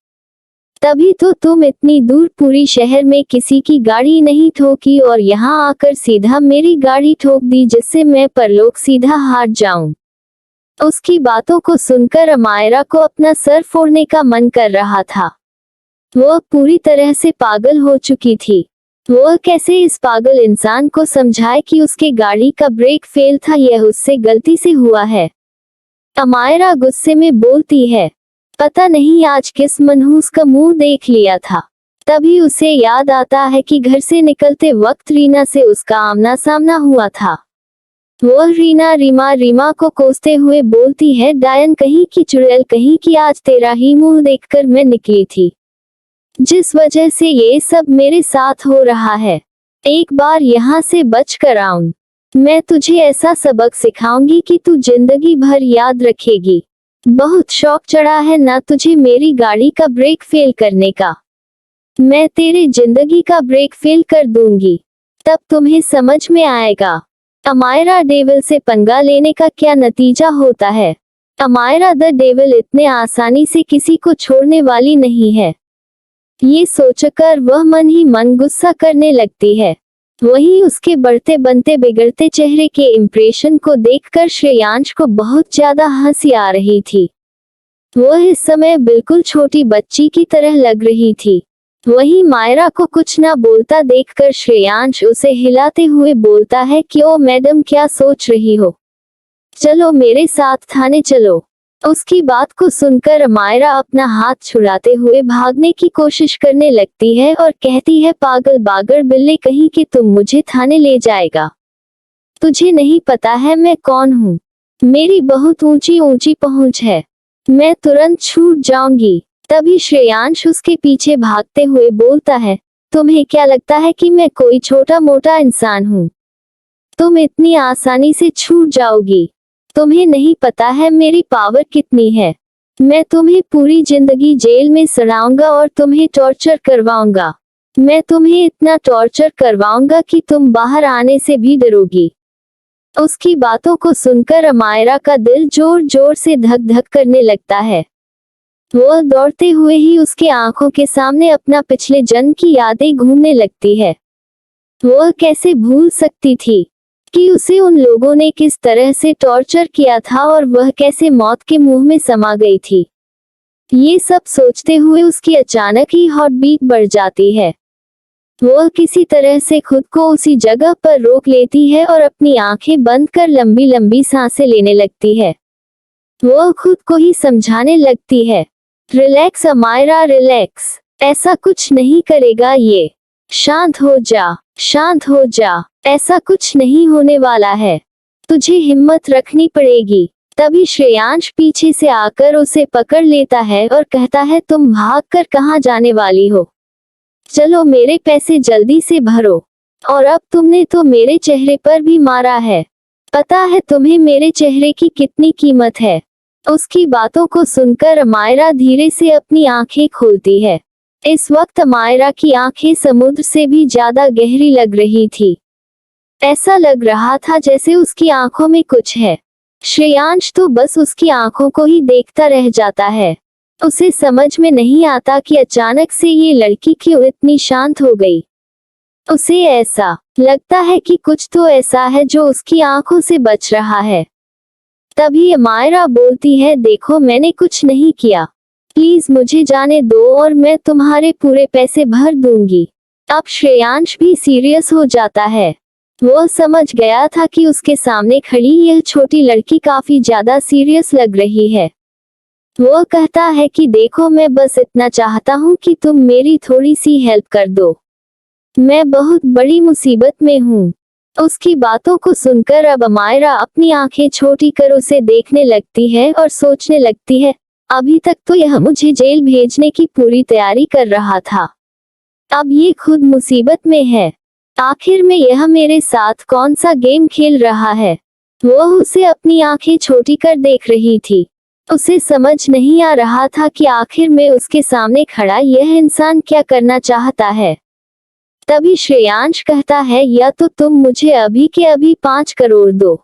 तभी तो तुम इतनी दूर पूरी शहर में किसी की गाड़ी नहीं ठोकी और यहाँ आकर सीधा मेरी गाड़ी ठोक दी, जिससे मैं परलोक सीधा हार जाऊं। उसकी बातों को सुनकर अमायरा को अपना सर फोड़ने का मन कर रहा था। वह पूरी तरह से पागल हो चुकी थी। वह कैसे इस पागल इंसान को समझाए कि उसके गाड़ी का ब्रेक फेल था, यह उससे गलती से हुआ है। अमायरा गुस्से में बोलती है, पता नहीं आज किस मनहूस का मुंह देख लिया था। तभी उसे याद आता है कि घर से निकलते वक्त रीना से उसका आमना सामना हुआ था। वह रीमा को कोसते हुए बोलती है, डायन कहीं की, चुड़ैल कहीं की, आज तेरा ही मुंह देखकर मैं निकली थी, जिस वजह से ये सब मेरे साथ हो रहा है। एक बार यहाँ से बच कर आऊं, मैं तुझे ऐसा सबक सिखाऊंगी कि तू जिंदगी भर याद रखेगी। बहुत शौक चढ़ा है ना तुझे मेरी गाड़ी का ब्रेक फेल करने का। मैं तेरे जिंदगी का ब्रेक फेल कर दूंगी, तब तुम्हें समझ में आएगा अमायरा डेविल से पंगा लेने का क्या नतीजा होता है। अमायरा द डेविल इतने आसानी से किसी को छोड़ने वाली नहीं है। ये सोचकर वह मन ही मन गुस्सा करने लगती है। वहीं उसके बढ़ते बनते बिगड़ते चेहरे के इंप्रेशन को देखकर श्रेयांश को बहुत ज्यादा हंसी आ रही थी। वह इस समय बिल्कुल छोटी बच्ची की तरह लग रही थी। वहीं मायरा को कुछ ना बोलता देखकर श्रेयांश उसे हिलाते हुए बोलता है कि ओ मैडम क्या सोच रही हो, चलो मेरे साथ थाने चलो। उसकी बात को सुनकर मायरा अपना हाथ छुड़ाते हुए भागने की कोशिश करने लगती है और कहती है, पागल बागर बिल्ले कहीं कि तुम मुझे थाने ले जाएगा। तुझे नहीं पता है मैं कौन हूँ। मेरी बहुत ऊंची ऊंची पहुंच है, मैं तुरंत छूट जाऊंगी। तभी श्रेयांश उसके पीछे भागते हुए बोलता है, तुम्हें क्या लगता है कि मैं कोई छोटा मोटा इंसान हूँ? तुम इतनी आसानी से छूट जाओगी? तुम्हें नहीं पता है मेरी पावर कितनी है। मैं तुम्हें पूरी जिंदगी जेल में सड़ाऊंगा और तुम्हें टॉर्चर करवाऊंगा। मैं तुम्हें इतना टॉर्चर करवाऊंगा कि तुम बाहर आने से भी डरोगी। उसकी बातों को सुनकर अमायरा का दिल जोर जोर से धक धक करने लगता है। वो दौड़ते हुए ही उसके आंखों के सामने अपना पिछले जन्म की यादें घूमने लगती है। वो कैसे भूल सकती थी कि उसे उन लोगों ने किस तरह से टॉर्चर किया था और वह कैसे मौत के मुंह में समा गई थी। ये सब सोचते हुए उसकी अचानक ही हार्ट बीट बढ़ जाती है। वो किसी तरह से खुद को उसी जगह पर रोक लेती है और अपनी आंखें बंद कर लंबी लंबी सांसें लेने लगती है। वो खुद को ही समझाने लगती है, रिलैक्स अमायरा रिलैक्स, ऐसा कुछ नहीं करेगा ये, शांत हो जा, शांत हो जा, ऐसा कुछ नहीं होने वाला है, तुझे हिम्मत रखनी पड़ेगी। तभी श्रेयांश पीछे से आकर उसे पकड़ लेता है और कहता है, तुम भागकर कहाँ जाने वाली हो? चलो मेरे पैसे जल्दी से भरो। और अब तुमने तो मेरे चेहरे पर भी मारा है, पता है तुम्हें मेरे चेहरे की कितनी कीमत है? उसकी बातों को सुनकर अमायरा धीरे से अपनी आंखें खोलती है। इस वक्त अमायरा की आंखें समुद्र से भी ज्यादा गहरी लग रही थी। ऐसा लग रहा था जैसे उसकी आंखों में कुछ है। श्रेयांश तो बस उसकी आंखों को ही देखता रह जाता है। उसे समझ में नहीं आता कि अचानक से ये लड़की क्यों इतनी शांत हो गई। उसे ऐसा लगता है कि कुछ तो ऐसा है जो उसकी आंखों से बच रहा है। तभी अमायरा बोलती है, देखो मैंने कुछ नहीं किया, प्लीज मुझे जाने दो और मैं तुम्हारे पूरे पैसे भर दूंगी। अब श्रेयांश भी सीरियस हो जाता है। वो समझ गया था कि उसके सामने खड़ी यह छोटी लड़की काफी ज्यादा सीरियस लग रही है। वो कहता है कि देखो मैं बस इतना चाहता हूँ कि तुम मेरी थोड़ी सी हेल्प कर दो, मैं बहुत बड़ी मुसीबत में हूँ। उसकी बातों को सुनकर अब अमायरा अपनी आंखें छोटी कर उसे देखने लगती है और सोचने लगती है, अभी तक तो यह मुझे जेल भेजने की पूरी तैयारी कर रहा था, अब ये खुद मुसीबत में है। आखिर में यह मेरे साथ कौन सा गेम खेल रहा है? वो उसे अपनी आंखें छोटी कर देख रही थी। उसे समझ नहीं आ रहा था कि आखिर में उसके सामने खड़ा यह इंसान क्या करना चाहता है। तभी श्रेयांश कहता है, या तो तुम मुझे अभी के अभी 5 करोड़ दो,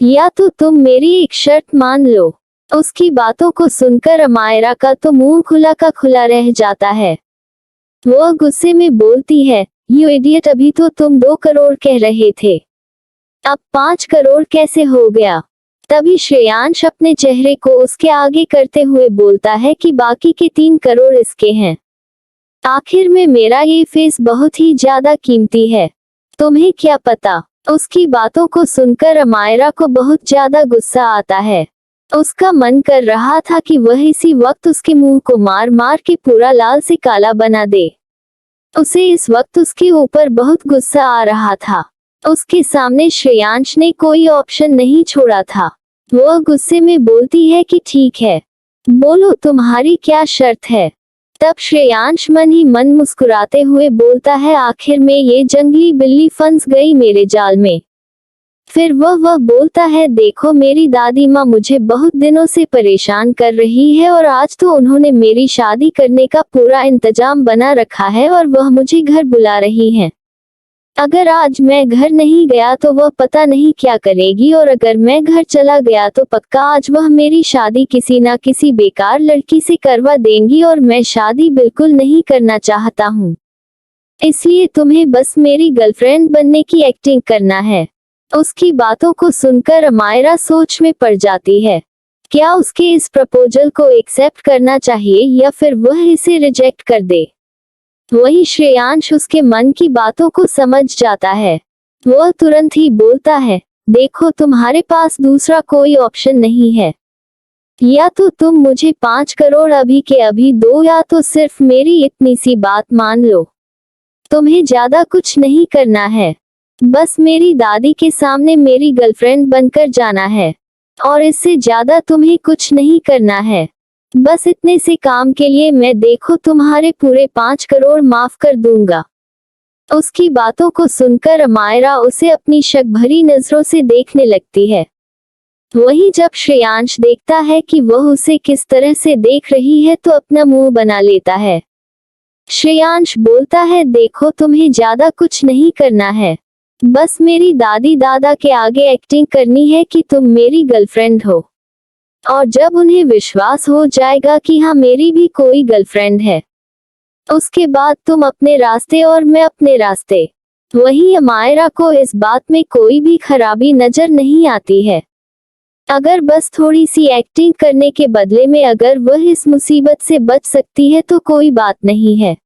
या तो तुम मेरी एक शर्त मान लो। उसकी बातों को सुनकर अमायरा का तो मुंह खुला का खुला रह जाता है। वो गुस्से में बोलती है, यू इडियट, अभी तो तुम 2 करोड़ कह रहे थे, अब 5 करोड़ कैसे हो गया? तभी श्रेयांश अपने चेहरे को उसके आगे करते हुए बोलता है कि बाकी के 3 करोड़ इसके हैं। आखिर में मेरा ये फेस बहुत ही ज्यादा कीमती है, तुम्हें क्या पता? उसकी बातों को सुनकर अमायरा को बहुत ज्यादा गुस्सा आता है। उसका मन कर रहा था कि वह इसी वक्त उसके मुंह को मार मार के पूरा लाल से काला बना दे। उसे इस वक्त उसके ऊपर बहुत गुस्सा आ रहा था। उसके सामने श्रेयांश ने कोई ऑप्शन नहीं छोड़ा था। वो गुस्से में बोलती है कि ठीक है, बोलो तुम्हारी क्या शर्त है? तब श्रेयांश मन ही मन मुस्कुराते हुए बोलता है, आखिर में ये जंगली बिल्ली फंस गई मेरे जाल में। फिर वह बोलता है, देखो मेरी दादी माँ मुझे बहुत दिनों से परेशान कर रही है और आज तो उन्होंने मेरी शादी करने का पूरा इंतजाम बना रखा है और वह मुझे घर बुला रही हैं। अगर आज मैं घर नहीं गया तो वह पता नहीं क्या करेगी, और अगर मैं घर चला गया तो पक्का आज वह मेरी शादी किसी ना किसी बेकार लड़की से करवा देंगी और मैं शादी बिल्कुल नहीं करना चाहता हूँ। इसलिए तुम्हें बस मेरी गर्लफ्रेंड बनने की एक्टिंग करना है। उसकी बातों को सुनकर अमायरा सोच में पड़ जाती है। क्या उसके इस प्रपोजल को एक्सेप्ट करना चाहिए या फिर वह इसे रिजेक्ट कर दे? वही श्रेयांश उसके मन की बातों को समझ जाता है। वह तुरंत ही बोलता है, देखो तुम्हारे पास दूसरा कोई ऑप्शन नहीं है, या तो तुम मुझे 5 करोड़ अभी के अभी दो, या तो सिर्फ मेरी इतनी सी बात मान लो। तुम्हें ज्यादा कुछ नहीं करना है, बस मेरी दादी के सामने मेरी गर्लफ्रेंड बनकर जाना है, और इससे ज्यादा तुम्हें कुछ नहीं करना है। बस इतने से काम के लिए मैं देखो तुम्हारे पूरे 5 करोड़ माफ कर दूंगा। उसकी बातों को सुनकर अमायरा उसे अपनी शक भरी नजरों से देखने लगती है। वही जब श्रेयांश देखता है कि वह उसे किस तरह से देख रही है तो अपना मुंह बना लेता है। श्रेयांश बोलता है, देखो तुम्हें ज्यादा कुछ नहीं करना है, बस मेरी दादी दादा के आगे एक्टिंग करनी है कि तुम मेरी गर्लफ्रेंड हो। और जब उन्हें विश्वास हो जाएगा कि हाँ मेरी भी कोई गर्लफ्रेंड है, उसके बाद तुम अपने रास्ते और मैं अपने रास्ते। वहीं अमायरा को इस बात में कोई भी खराबी नजर नहीं आती है। अगर बस थोड़ी सी एक्टिंग करने के बदले में अगर वह इस मुसीबत से बच सकती है तो कोई बात नहीं है।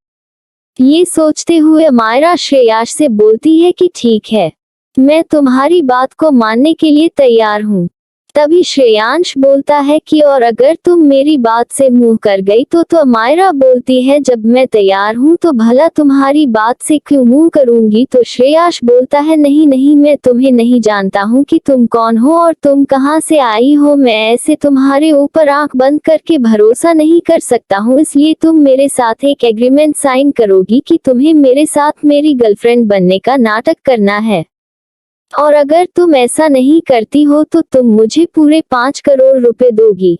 ये सोचते हुए अमायरा श्रेयाश से बोलती है कि ठीक है, मैं तुम्हारी बात को मानने के लिए तैयार हूँ। तभी श्रेयांश बोलता है कि और अगर तुम मेरी बात से मुंह कर गई तो अमायरा बोलती है, जब मैं तैयार हूँ तो भला तुम्हारी बात से क्यों मुंह करूंगी। तो श्रेयाश बोलता है, नहीं नहीं, मैं तुम्हें नहीं जानता हूँ कि तुम कौन हो और तुम कहाँ से आई हो। मैं ऐसे तुम्हारे ऊपर आंख बंद करके भरोसा नहीं कर सकता हूँ, इसलिए तुम मेरे साथ एक एग्रीमेंट साइन करोगी कि तुम्हें मेरे साथ मेरी गर्लफ्रेंड बनने का नाटक करना है। और अगर तुम ऐसा नहीं करती हो तो तुम मुझे पूरे 5 करोड़ रुपए दोगी।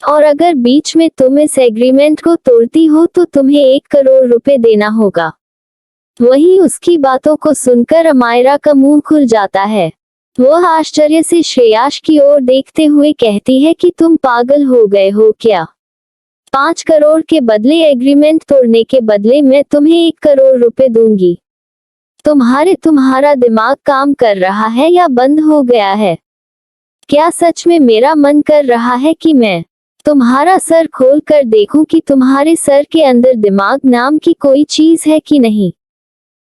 और अगर बीच में तुम इस एग्रीमेंट को तोड़ती हो तो तुम्हें 1 करोड़ रुपए देना होगा। वहीं उसकी बातों को सुनकर अमायरा का मुंह खुल जाता है। वह आश्चर्य से श्रेयाश की ओर देखते हुए कहती है कि तुम पागल हो गए हो क्या? 5 करोड़ के बदले एग्रीमेंट तोड़ने के बदले मैं तुम्हें 1 करोड़ रुपए दूंगी। तुम्हारा दिमाग काम कर रहा है या बंद हो गया है? क्या सच में मेरा मन कर रहा है कि मैं तुम्हारा सर खोल कर देखूं कि तुम्हारे सर के अंदर दिमाग नाम की कोई चीज है कि नहीं?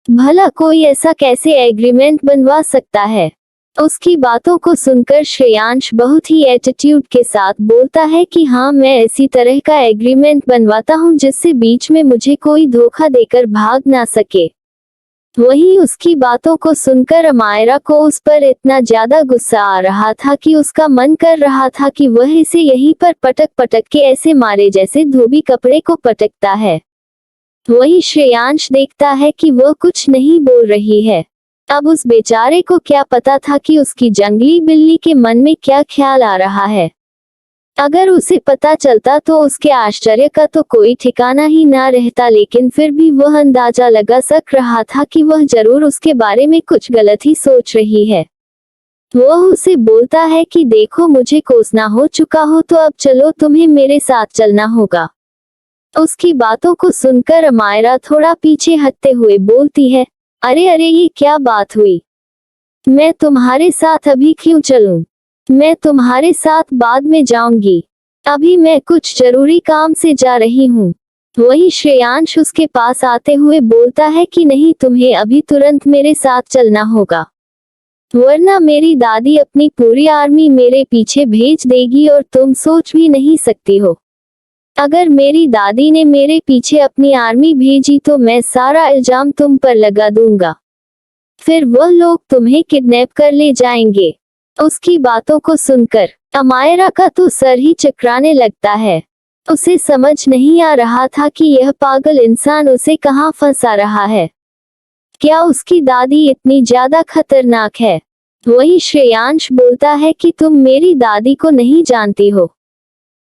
भला कोई ऐसा कैसे एग्रीमेंट बनवा सकता है? उसकी बातों को सुनकर श्रेयांश बहुत ही एटीट्यूड के साथ बोलता है कि हाँ, मैं इसी तरह का एग्रीमेंट बनवाता हूँ जिससे बीच में मुझे कोई धोखा देकर भाग ना सके। वहीं उसकी बातों को सुनकर अमायरा को उस पर इतना ज्यादा गुस्सा आ रहा था कि उसका मन कर रहा था कि वह इसे यहीं पर पटक पटक के ऐसे मारे जैसे धोबी कपड़े को पटकता है। वहीं श्रेयांश देखता है कि वह कुछ नहीं बोल रही है। अब उस बेचारे को क्या पता था कि उसकी जंगली बिल्ली के मन में क्या ख्याल आ रहा है। अगर उसे पता चलता तो उसके आश्चर्य का तो कोई ठिकाना ही ना रहता, लेकिन फिर भी वह अंदाजा लगा सक रहा था कि वह जरूर उसके बारे में कुछ गलत ही सोच रही है। वह उसे बोलता है कि देखो, मुझे कोसना हो चुका हो तो अब चलो, तुम्हें मेरे साथ चलना होगा। उसकी बातों को सुनकर अमायरा थोड़ा पीछे हटते हुए बोलती है, अरे अरे, ये क्या बात हुई? मैं तुम्हारे साथ अभी क्यों चलूं? मैं तुम्हारे साथ बाद में जाऊंगी, अभी मैं कुछ जरूरी काम से जा रही हूँ। वही श्रेयांश उसके पास आते हुए बोलता है कि नहीं, तुम्हें अभी तुरंत मेरे साथ चलना होगा, वरना मेरी दादी अपनी पूरी आर्मी मेरे पीछे भेज देगी और तुम सोच भी नहीं सकती हो। अगर मेरी दादी ने मेरे पीछे अपनी आर्मी भेजी तो मैं सारा इल्जाम तुम पर लगा दूंगा, फिर वह लोग तुम्हें किडनैप कर ले जाएंगे। उसकी बातों को सुनकर अमायरा का तो सर ही चकराने लगता है। उसे समझ नहीं आ रहा था कि यह पागल इंसान उसे कहाँ फंसा रहा है। क्या उसकी दादी इतनी ज्यादा खतरनाक है? वही श्रेयांश बोलता है कि तुम मेरी दादी को नहीं जानती हो,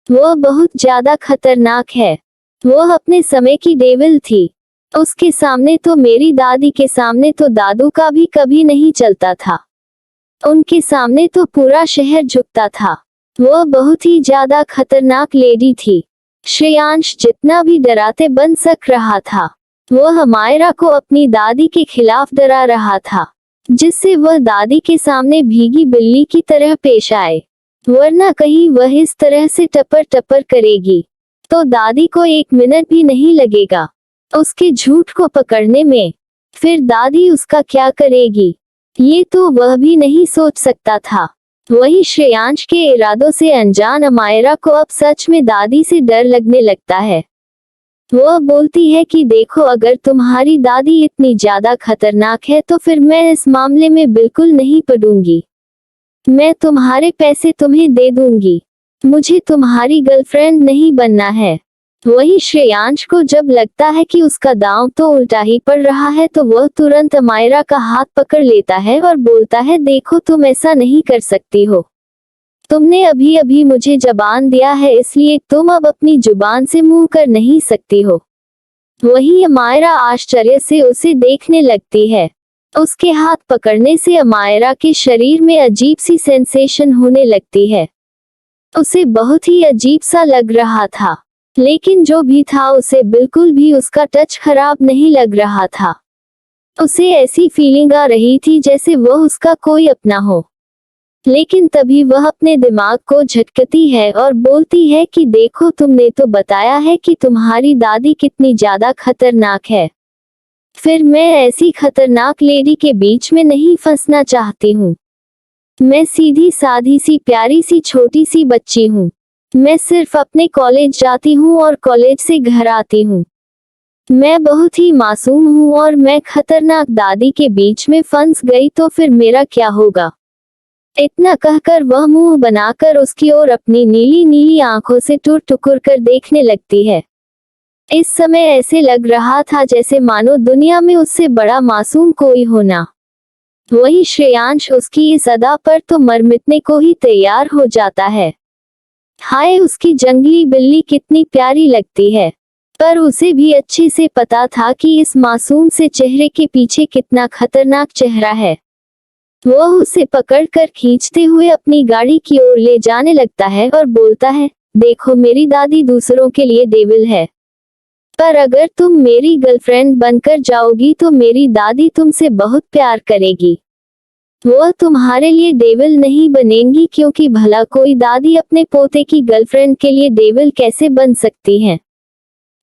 वह बहुत ज्यादा खतरनाक है। वह अपने समय की डेविल थी। उसके सामने तो मेरी दादी के सामने तो दादू का भी कभी नहीं चलता था। उनके सामने तो पूरा शहर झुकता था। वह बहुत ही ज्यादा खतरनाक लेडी थी। श्रेयांश जितना भी डराते बन सक रहा था, वह अमायरा को अपनी दादी के खिलाफ डरा रहा था, जिससे वह दादी के सामने भीगी बिल्ली की तरह पेश आए, वरना कहीं वह इस तरह से टपर टपर करेगी तो दादी को 1 मिनट भी नहीं लगेगा उसके झूठ को पकड़ने में। फिर दादी उसका क्या करेगी, ये तो वह भी नहीं सोच सकता था। वही श्रेयांश के इरादों से अनजान अमायरा को अब सच में दादी से डर लगने लगता है। वह बोलती है कि देखो, अगर तुम्हारी दादी इतनी ज्यादा खतरनाक है तो फिर मैं इस मामले में बिल्कुल नहीं पड़ूंगी। मैं तुम्हारे पैसे तुम्हें दे दूंगी, मुझे तुम्हारी गर्लफ्रेंड नहीं बनना है। वही श्रेयांश को जब लगता है कि उसका दांव तो उल्टा ही पड़ रहा है तो वह तुरंत अमायरा का हाथ पकड़ लेता है और बोलता है, देखो, तुम ऐसा नहीं कर सकती हो। तुमने अभी अभी मुझे जबान दिया है, इसलिए तुम अब अपनी जुबान से मुंह कर नहीं सकती हो। वहीं अमायरा आश्चर्य से उसे देखने लगती है। उसके हाथ पकड़ने से अमायरा के शरीर में अजीब सी सेंसेशन होने लगती है। उसे बहुत ही अजीब सा लग रहा था, लेकिन जो भी था उसे बिल्कुल भी उसका टच खराब नहीं लग रहा था। उसे ऐसी फीलिंग आ रही थी जैसे वह उसका कोई अपना हो। लेकिन तभी वह अपने दिमाग को झटकती है और बोलती है कि देखो, तुमने तो बताया है कि तुम्हारी दादी कितनी ज्यादा खतरनाक है। फिर मैं ऐसी खतरनाक लेडी के बीच में नहीं फंसना चाहती हूँ। मैं सीधी साधी सी प्यारी सी छोटी सी बच्ची हूँ। मैं सिर्फ अपने कॉलेज जाती हूँ और कॉलेज से घर आती हूँ। मैं बहुत ही मासूम हूँ और मैं खतरनाक दादी के बीच में फंस गई तो फिर मेरा क्या होगा। इतना कहकर वह मुंह बनाकर उसकी ओर अपनी नीली नीली आंखों से टूर टुकुर कर देखने लगती है। इस समय ऐसे लग रहा था जैसे मानो दुनिया में उससे बड़ा मासूम कोई होना। वही श्रेयांश उसकी इस अदा पर तो मर मिटने को ही तैयार हो जाता है। हाय, उसकी जंगली बिल्ली कितनी प्यारी लगती है। पर उसे भी अच्छे से पता था कि इस मासूम से चेहरे के पीछे कितना खतरनाक चेहरा है। वह उसे पकड़कर खींचते हुए अपनी गाड़ी की ओर ले जाने लगता है और बोलता है, देखो, मेरी दादी दूसरों के लिए डेविल है, पर अगर तुम मेरी गर्लफ्रेंड बनकर जाओगी तो मेरी दादी तुमसे बहुत प्यार करेगी। वह तुम्हारे लिए डेविल नहीं बनेंगी, क्योंकि भला कोई दादी अपने पोते की गर्लफ्रेंड के लिए डेविल कैसे बन सकती है।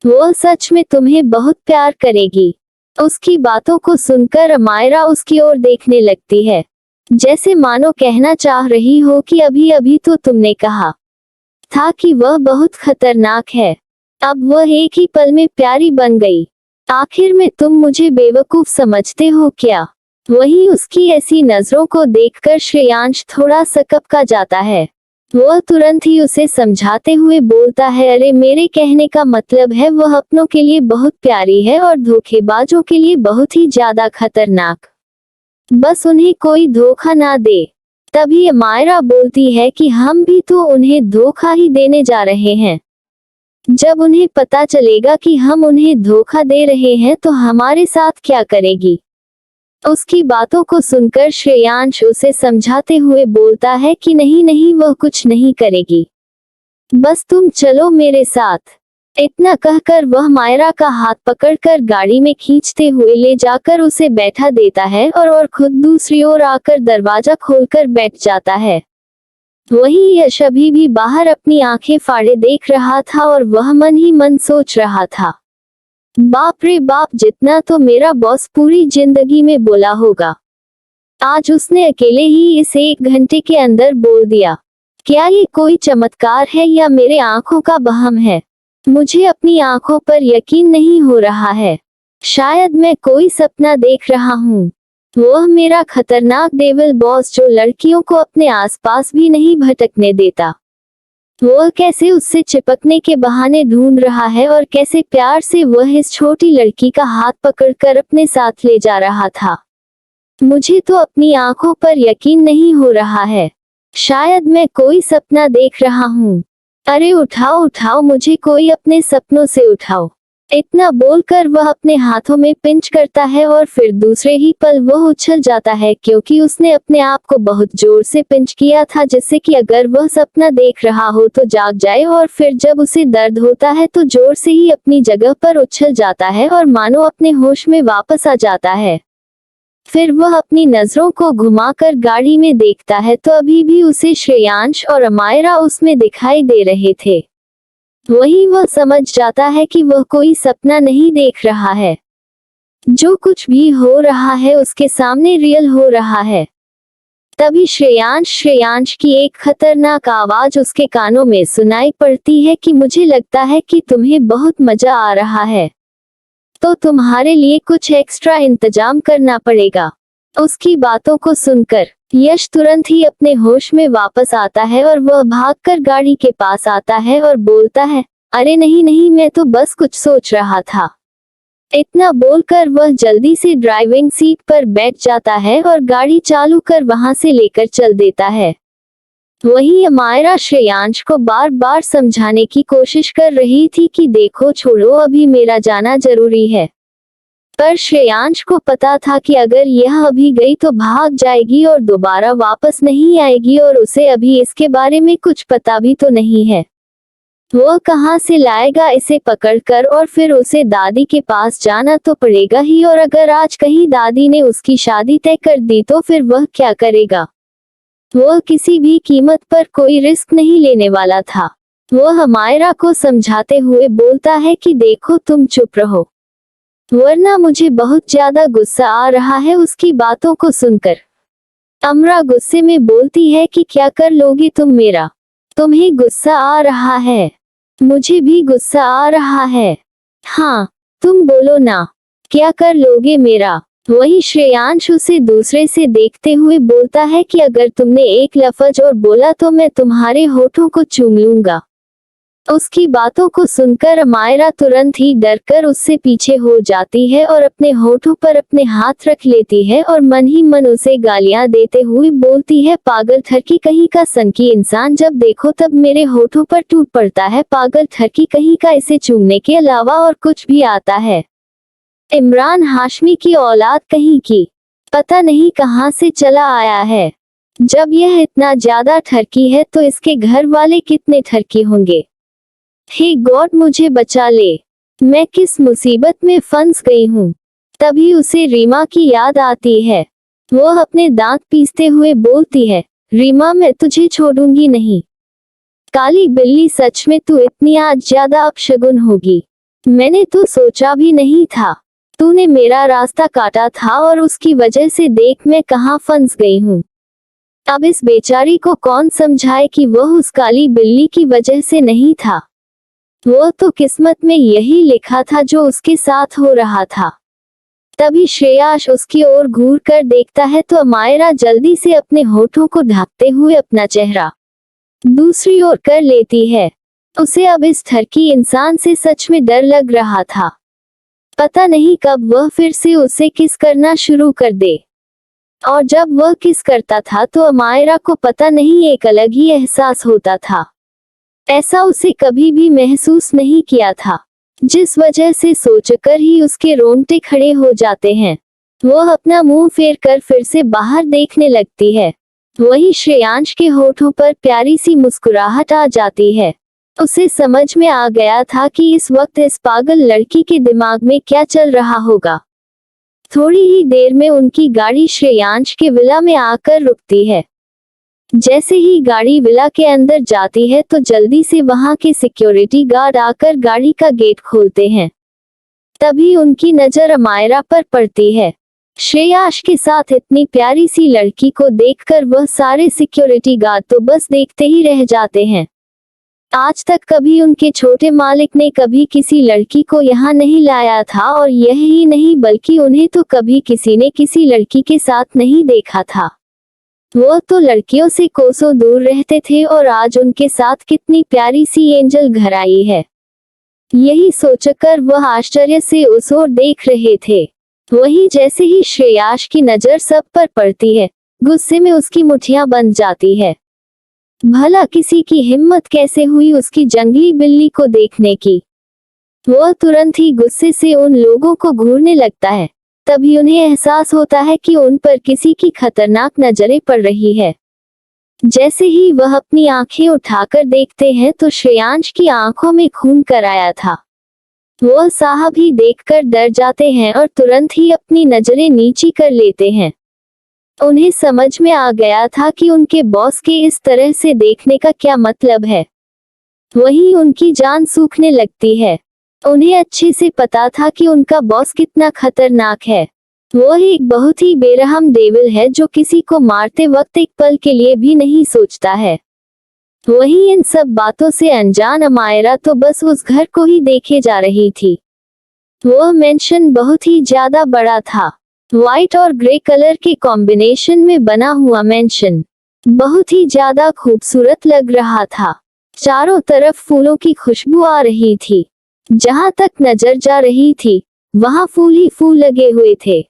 वह सच में तुम्हें बहुत प्यार करेगी। उसकी बातों को सुनकर अमायरा उसकी ओर देखने लगती है, जैसे मानो कहना चाह रही हो कि अभी अभी तो तुमने कहा था कि वह बहुत खतरनाक है, अब वह एक ही पल में प्यारी बन गई। आखिर में तुम मुझे बेवकूफ समझते हो क्या। वहीं उसकी ऐसी नजरों को देखकर श्रेयांश थोड़ा सकपका जाता है। वह तुरंत ही उसे समझाते हुए बोलता है, अरे, मेरे कहने का मतलब है वह अपनों के लिए बहुत प्यारी है और धोखेबाजों के लिए बहुत ही ज्यादा खतरनाक। बस उन्हें कोई धोखा ना दे। तभी अमायरा बोलती है कि हम भी तो उन्हें धोखा ही देने जा रहे हैं। जब उन्हें पता चलेगा कि हम उन्हें धोखा दे रहे हैं तो हमारे साथ क्या करेगी। उसकी बातों को सुनकर श्रेयांश उसे समझाते हुए बोलता है कि नहीं नहीं, वह कुछ नहीं करेगी, बस तुम चलो मेरे साथ। इतना कहकर वह मायरा का हाथ पकड़कर गाड़ी में खींचते हुए ले जाकर उसे बैठा देता है और खुद दूसरी ओर आकर दरवाजा खोलकर बैठ जाता है। वहीं यश अभी भी बाहर अपनी आंखें फाड़े देख रहा था और वह मन ही मन सोच रहा था, बाप रे बाप, जितना तो मेरा बॉस पूरी जिंदगी में बोला होगा, आज उसने अकेले ही इस 1 घंटे के अंदर बोल दिया। क्या ये कोई चमत्कार है या मेरे आंखों का वहम है। मुझे अपनी आंखों पर यकीन नहीं हो रहा है। शायद मैं कोई सपना देख रहा हूँ। वह मेरा खतरनाक डेविल बॉस जो लड़कियों को अपने आसपास भी नहीं भटकने देता, वह कैसे उससे चिपकने के बहाने ढूंढ रहा है और कैसे प्यार से वह इस छोटी लड़की का हाथ पकड़कर अपने साथ ले जा रहा था। मुझे तो अपनी आंखों पर यकीन नहीं हो रहा है। शायद मैं कोई सपना देख रहा हूँ। अरे उठाओ उठाओ, मुझे कोई अपने सपनों से उठाओ। इतना बोलकर वह अपने हाथों में पिंच करता है और फिर दूसरे ही पल वह उछल जाता है, क्योंकि उसने अपने आप को बहुत जोर से पिंच किया था, जिससे कि अगर वह सपना देख रहा हो तो जाग जाए और फिर जब उसे दर्द होता है तो जोर से ही अपनी जगह पर उछल जाता है और मानो अपने होश में वापस आ जाता है। फिर वह अपनी नजरों को घुमाकर गाड़ी में देखता है तो अभी भी उसे श्रेयांश और अमायरा उसमें दिखाई दे रहे थे। वही वह समझ जाता है कि वह कोई सपना नहीं देख रहा है। जो कुछ भी हो रहा है उसके सामने रियल हो रहा है। तभी श्रेयांश की एक खतरनाक आवाज उसके कानों में सुनाई पड़ती है कि मुझे लगता है कि तुम्हें बहुत मजा आ रहा है, तो तुम्हारे लिए कुछ एक्स्ट्रा इंतजाम करना पड़ेगा। उसकी बातों को सुनकर यश तुरंत ही अपने होश में वापस आता है और वह भागकर गाड़ी के पास आता है और बोलता है, अरे नहीं नहीं, मैं तो बस कुछ सोच रहा था। इतना बोलकर वह जल्दी से ड्राइविंग सीट पर बैठ जाता है और गाड़ी चालू कर वहां से लेकर चल देता है। वहीं अमायरा श्रेयांश को बार बार समझाने की कोशिश कर रही थी कि देखो छोड़ो, अभी मेरा जाना जरूरी है। पर श्रेयांश को पता था कि अगर यह अभी गई तो भाग जाएगी और दोबारा वापस नहीं आएगी, और उसे अभी इसके बारे में कुछ पता भी तो नहीं है। वह कहाँ से लाएगा इसे पकड़कर, और फिर उसे दादी के पास जाना तो पड़ेगा ही, और अगर आज कहीं दादी ने उसकी शादी तय कर दी तो फिर वह क्या करेगा। वह किसी भी कीमत पर कोई रिस्क नहीं लेने वाला था। वह अमायरा को समझाते हुए बोलता है कि देखो तुम चुप रहो, वरना मुझे बहुत ज्यादा गुस्सा आ रहा है उसकी बातों को सुनकर। अमरा गुस्से में बोलती है कि क्या कर लोगे तुम मेरा? तुम्हें गुस्सा आ रहा है? मुझे भी गुस्सा आ रहा है। हाँ, तुम बोलो ना, क्या कर लोगे मेरा? वही श्रेयांश उसे दूसरे से देखते हुए बोलता है कि अगर तुमने एक लफ्ज और बोला तो मैं तुम्हारे होठों को चूम लूंगा। उसकी बातों को सुनकर अमायरा तुरंत ही डरकर उससे पीछे हो जाती है और अपने होठों पर अपने हाथ रख लेती है और मन ही मन उसे गालियां देते हुए बोलती है, पागल थरकी कहीं का, सनकी इंसान, जब देखो तब मेरे होठों पर टूट पड़ता है, पागल थरकी कहीं का, इसे चूमने के अलावा और कुछ भी आता है। इमरान हाशमी की औलाद कहीं की, पता नहीं कहां से चला आया है। जब यह इतना ज्यादा ठरकी है तो इसके घर वाले कितने ठरकी होंगे। हे गॉड, मुझे बचा ले, मैं किस मुसीबत में फंस गई हूँ। तभी उसे रीमा की याद आती है। वो अपने दांत पीसते हुए बोलती है, रीमा मैं तुझे छोड़ूंगी नहीं। काली बिल्ली, सच में तू इतनी आज ज्यादा अपशगुन होगी, मैंने तो सोचा भी नहीं था। तूने मेरा रास्ता काटा था और उसकी वजह से देख मैं कहाँ फंस गई हूँ। अब इस बेचारी को कौन समझाए कि वह उस काली बिल्ली की वजह से नहीं था। वो तो किस्मत में यही लिखा था जो उसके साथ हो रहा था। तभी श्रेयाश उसकी ओर घूर कर देखता है तो अमायरा जल्दी से अपने होठों को ढकते हुए अपना चेहरा दूसरी ओर कर लेती है। उसे अब इस ठरकी इंसान से सच में डर लग रहा था। पता नहीं कब वह फिर से उसे किस करना शुरू कर दे, और जब वह किस करता था तो अमायरा को पता नहीं एक अलग ही एहसास होता था। ऐसा उसे कभी भी महसूस नहीं किया था, जिस वजह से सोचकर ही उसके रोंगटे खड़े हो जाते हैं। वह अपना मुंह फेर कर फिर से बाहर देखने लगती है। वही श्रेयांश के होठों पर प्यारी सी मुस्कुराहट आ जाती है। उसे समझ में आ गया था कि इस वक्त इस पागल लड़की के दिमाग में क्या चल रहा होगा। थोड़ी ही देर में उनकी गाड़ी श्रेयांश के विला में आकर रुकती है। जैसे ही गाड़ी विला के अंदर जाती है तो जल्दी से वहां के सिक्योरिटी गार्ड आकर गाड़ी का गेट खोलते हैं। तभी उनकी नजर अमायरा पर पड़ती है। श्रेयाश के साथ इतनी प्यारी सी लड़की को देखकर वह सारे सिक्योरिटी गार्ड तो बस देखते ही रह जाते हैं। आज तक कभी उनके छोटे मालिक ने कभी किसी लड़की को यहाँ नहीं लाया था, और यह ही नहीं बल्कि उन्हें तो कभी किसी ने किसी लड़की के साथ नहीं देखा था। वो तो लड़कियों से कोसों दूर रहते थे और आज उनके साथ कितनी प्यारी सी एंजल घर आई है। यही सोचकर वह आश्चर्य से उस ओर देख रहे थे। वही जैसे ही श्रेयाश की नजर सब पर पड़ती है, गुस्से में उसकी मुठ्ठियां बंध जाती है। भला किसी की हिम्मत कैसे हुई उसकी जंगली बिल्ली को देखने की। वह तुरंत ही गुस्से से उन लोगों को घूरने लगता है। तभी उन्हें एहसास होता है कि उन पर किसी की खतरनाक नजरें पड़ रही है। जैसे ही वह अपनी आंखें उठाकर देखते हैं तो श्रेयांश की आंखों में खून कराया था। वह साहब ही देखकर डर जाते हैं और तुरंत ही अपनी नजरें नीची कर लेते हैं। उन्हें समझ में आ गया था कि उनके बॉस के इस तरह से देखने का क्या मतलब है। वहीं उनकी जान सूखने लगती है। उन्हें अच्छे से पता था कि उनका बॉस कितना खतरनाक है। वो एक बहुत ही बेरहम डेविल है जो किसी को मारते वक्त एक पल के लिए भी नहीं सोचता है। वहीं इन सब बातों से अनजान अमायरा तो बस उस घर को ही देखे जा रही थी। वह मेंशन बहुत ही ज्यादा बड़ा था। व्हाइट और ग्रे कलर के कॉम्बिनेशन में बना हुआ मेंशन बहुत ही ज्यादा खूबसूरत लग रहा था। चारों तरफ फूलों की खुशबू आ रही थी। जहां तक नजर जा रही थी वहां फूल ही फूल लगे हुए थे।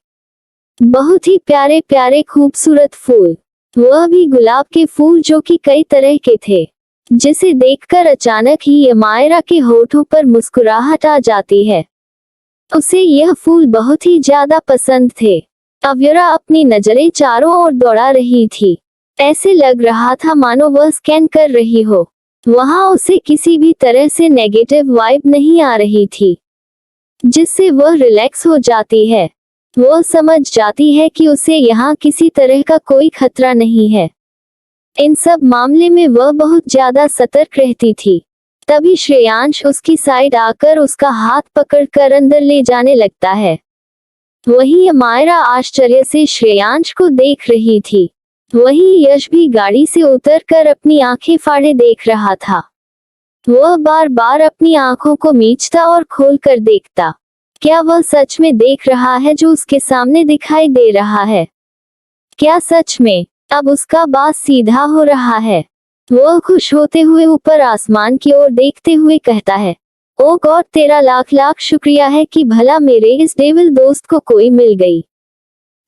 बहुत ही प्यारे प्यारे खूबसूरत फूल। वह भी गुलाब के फूल जो कि कई तरह के थे, जिसे देखकर अचानक ही अमायरा के होठों पर मुस्कुराहट आ जाती है। उसे यह फूल बहुत ही ज्यादा पसंद थे। अव्यरा अपनी नजरें चारों ओर दौड़ा रही थी। ऐसे लग रहा था मानो वह स्कैन कर रही हो। वहां उसे किसी भी तरह से नेगेटिव वाइब नहीं आ रही थी, जिससे वह रिलैक्स हो जाती है। वह समझ जाती है कि उसे यहाँ किसी तरह का कोई खतरा नहीं है। इन सब मामले में वह बहुत ज्यादा सतर्क रहती थी। तभी श्रेयांश उसकी साइड आकर उसका हाथ पकड़कर अंदर ले जाने लगता है। वहीं अमायरा आश्चर्य से श्रेयांश को देख रही थी। वहीं यश भी गाड़ी से उतरकर अपनी आंखें फाड़े देख रहा था। वह बार बार अपनी आंखों को मीचता और खोलकर देखता। क्या वह सच में देख रहा है जो उसके सामने दिखाई दे रहा है? क्या सच में अब उसका बात सीधा हो रहा है? वह खुश होते हुए ऊपर आसमान की ओर देखते हुए कहता है, ओ गॉड, तेरा लाख लाख शुक्रिया है कि भला मेरे इस डेविल दोस्त को कोई मिल गई,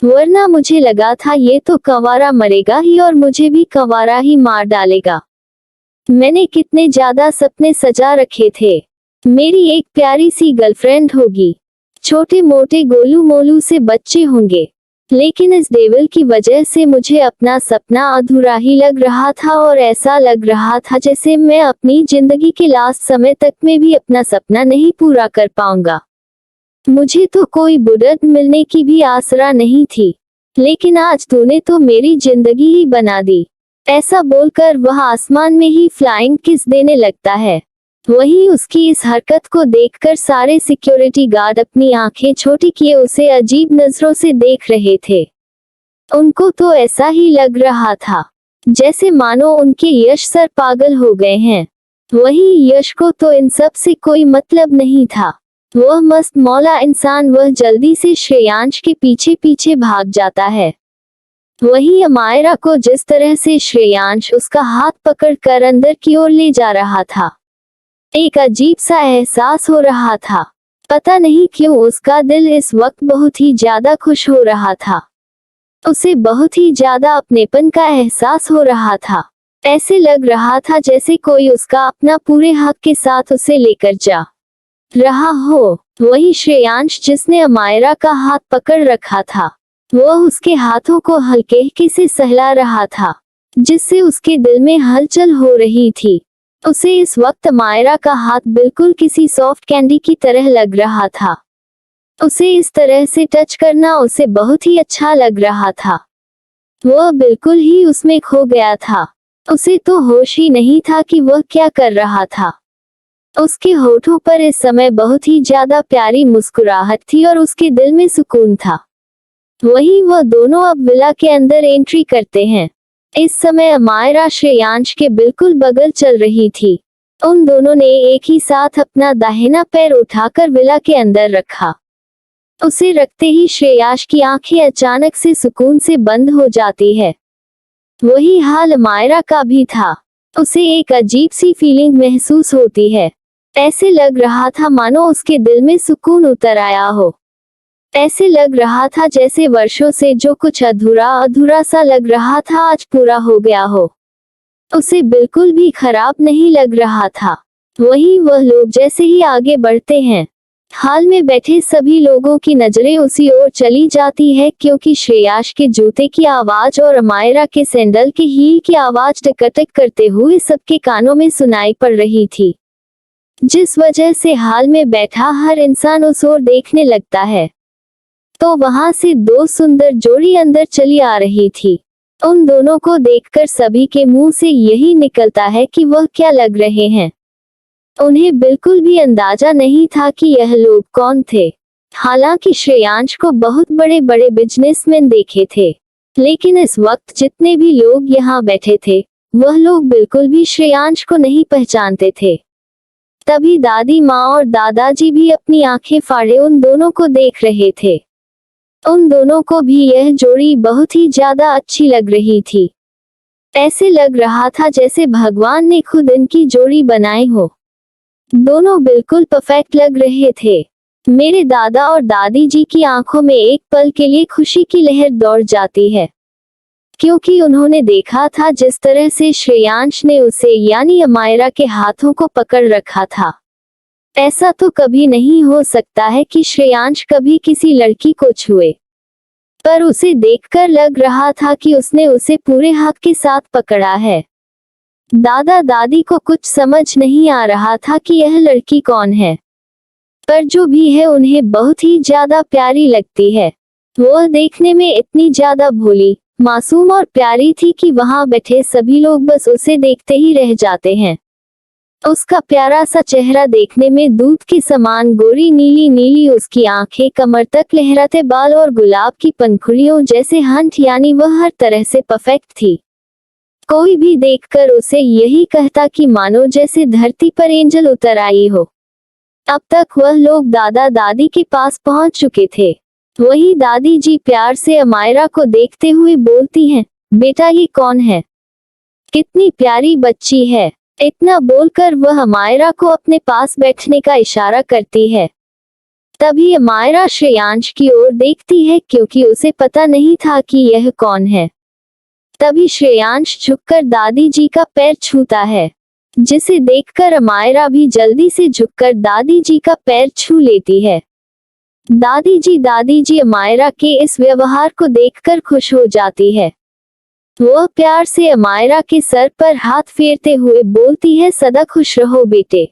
वरना मुझे लगा था ये तो कंवारा मरेगा ही और मुझे भी कंवारा ही मार डालेगा। मैंने कितने ज्यादा सपने सजा रखे थे। मेरी एक प्यारी सी गर्लफ्रेंड होगी, छोटे मोटे गोलू मोलू से बच्चे होंगे, लेकिन इस डेविल की वजह से मुझे अपना सपना अधूरा ही लग रहा था और ऐसा लग रहा था जैसे मैं अपनी जिंदगी के लास्ट समय तक में भी अपना सपना नहीं पूरा कर पाऊंगा। मुझे तो कोई बुढ़त मिलने की भी आसरा नहीं थी, लेकिन आज तूने तो मेरी जिंदगी ही बना दी। ऐसा बोलकर वह आसमान में ही फ्लाइंग किस देने लगता है। वहीं उसकी इस हरकत को देखकर सारे सिक्योरिटी गार्ड अपनी आंखें छोटी किए उसे अजीब नजरों से देख रहे थे। उनको तो ऐसा ही लग रहा था जैसे मानो उनके यश सर पागल हो गए हैं। वहीं यश को तो इन सब से कोई मतलब नहीं था। वह मस्त मौला इंसान वह जल्दी से श्रेयांश के पीछे पीछे भाग जाता है। वहीं अमायरा को जिस तरह से श्रेयांश उसका हाथ पकड़कर अंदर की ओर ले जा रहा था, एक अजीब सा एहसास हो रहा था। पता नहीं क्यों उसका दिल इस वक्त बहुत ही ज्यादा खुश हो रहा था। उसे बहुत ही ज्यादा अपनेपन का एहसास हो रहा था। ऐसे लग रहा था जैसे कोई उसका अपना पूरे हक के साथ उसे लेकर जा रहा हो। वही श्रेयांश जिसने अमायरा का हाथ पकड़ रखा था, वह उसके हाथों को हल्के हल्के से सहला रहा था, जिससे उसके दिल में हलचल हो रही थी। उसे इस वक्त अमायरा का हाथ बिल्कुल किसी सॉफ्ट कैंडी की तरह लग रहा था। उसे इस तरह से टच करना उसे बहुत ही अच्छा लग रहा था। वह बिल्कुल ही उसमें खो गया था। उसे तो होश ही नहीं था कि वह क्या कर रहा था। उसके होठों पर इस समय बहुत ही ज्यादा प्यारी मुस्कुराहट थी और उसके दिल में सुकून था। वहीं वह दोनों अब विला के अंदर एंट्री करते हैं। इस समय अमायरा श्रेयांश के बिल्कुल बगल चल रही थी। उन दोनों ने एक ही साथ अपना दाहिना पैर उठाकर विला के अंदर रखा। उसे रखते ही श्रेयांश की आंखें अचानक से सुकून से बंद हो जाती है। वही हाल अमायरा का भी था। उसे एक अजीब सी फीलिंग महसूस होती है। ऐसे लग रहा था मानो उसके दिल में सुकून उतर आया हो। ऐसे लग रहा था जैसे वर्षों से जो कुछ अधूरा अधूरा सा लग रहा था आज पूरा हो गया हो। उसे बिल्कुल भी खराब नहीं लग रहा था। वहीं वह लोग जैसे ही आगे बढ़ते हैं, हाल में बैठे सभी लोगों की नजरें उसी ओर चली जाती है, क्योंकि श्रेयांश के जूते की आवाज और अमायरा के सैंडल के हील की आवाज टकटक करते हुए सबके कानों में सुनाई पड़ रही थी, जिस वजह से हाल में बैठा हर इंसान उस ओर देखने लगता है। तो वहां से दो सुंदर जोड़ी अंदर चली आ रही थी। उन दोनों को देखकर सभी के मुंह से यही निकलता है कि वह क्या लग रहे हैं। उन्हें बिल्कुल भी अंदाजा नहीं था कि यह लोग कौन थे। हालांकि श्रेयांश को बहुत बड़े बड़े बिजनेसमैन देखे थे, लेकिन इस वक्त जितने भी लोग यहाँ बैठे थे, वह लोग बिल्कुल भी श्रेयांश को नहीं पहचानते थे। तभी दादी माँ और दादाजी भी अपनी आंखें फाड़े उन दोनों को देख रहे थे। उन दोनों को भी यह जोड़ी बहुत ही ज्यादा अच्छी लग रही थी। ऐसे लग रहा था जैसे भगवान ने खुद इनकी जोड़ी बनाई हो। दोनों बिल्कुल परफेक्ट लग रहे थे। मेरे दादा और दादी जी की आंखों में एक पल के लिए खुशी की लहर दौड़ जाती है। क्योंकि उन्होंने देखा था जिस तरह से श्रेयांश ने उसे यानी अमायरा के हाथों को पकड़ रखा था। ऐसा तो कभी नहीं हो सकता है कि श्रेयांश कभी किसी लड़की को छुए, पर उसे देखकर लग रहा था कि उसने उसे पूरे हक के साथ पकड़ा है। दादा दादी को कुछ समझ नहीं आ रहा था कि यह लड़की कौन है, पर जो भी है उन्हें बहुत ही ज्यादा प्यारी लगती है। वह देखने में इतनी ज्यादा भोली, मासूम और प्यारी थी कि वहां बैठे सभी लोग बस उसे देखते ही रह जाते हैं। उसका प्यारा सा चेहरा देखने में दूध के समान गोरी नीली नीली, उसकी आंखें, कमर तक लहराते बाल और गुलाब की पंखुड़ियों जैसे हंठ, यानी वह हर तरह से परफेक्ट थी। कोई भी देखकर उसे यही कहता कि मानो जैसे धरती पर एंजल उतर आई हो। अब तक वह लोग दादा दादी के पास पहुंच चुके थे। वही दादी जी प्यार से अमायरा को देखते हुए बोलती हैं, बेटा ये कौन है? कितनी प्यारी बच्ची है। इतना बोलकर वह अमायरा को अपने पास बैठने का इशारा करती है। तभी अमायरा श्रेयांश की ओर देखती है क्योंकि उसे पता नहीं था कि यह कौन है। तभी श्रेयांश झुककर दादी जी का पैर छूता है, जिसे देखकर अमायरा भी जल्दी से झुककर दादी जी का पैर छू लेती है। दादी जी अमायरा के इस व्यवहार को देखकर खुश हो जाती है। वह प्यार से अमायरा के सर पर हाथ फेरते हुए बोलती है, सदा खुश रहो बेटे,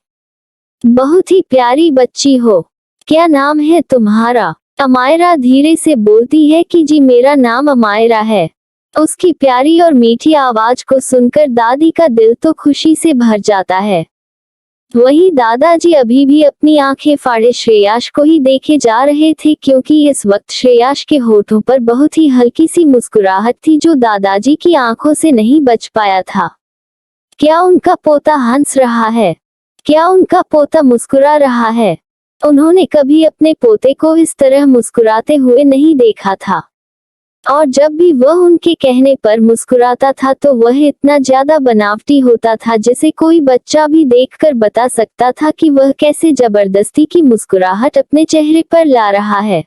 बहुत ही प्यारी बच्ची हो। क्या नाम है तुम्हारा? अमायरा धीरे से बोलती है कि जी मेरा नाम अमायरा है। उसकी प्यारी और मीठी आवाज को सुनकर दादी का दिल तो खुशी से भर जाता है। वहीं दादाजी अभी भी अपनी आंखें फाड़े श्रेयाश को ही देखे जा रहे थे, क्योंकि इस वक्त श्रेयाश के होठों पर बहुत ही हल्की सी मुस्कुराहट थी जो दादाजी की आंखों से नहीं बच पाया था। क्या उनका पोता हंस रहा है? क्या उनका पोता मुस्कुरा रहा है? उन्होंने कभी अपने पोते को इस तरह मुस्कुराते हुए नहीं देखा था, और जब भी वह उनके कहने पर मुस्कुराता था तो वह इतना ज्यादा बनावटी होता था जिसे कोई बच्चा भी देखकर बता सकता था कि वह कैसे जबरदस्ती की मुस्कुराहट अपने चेहरे पर ला रहा है।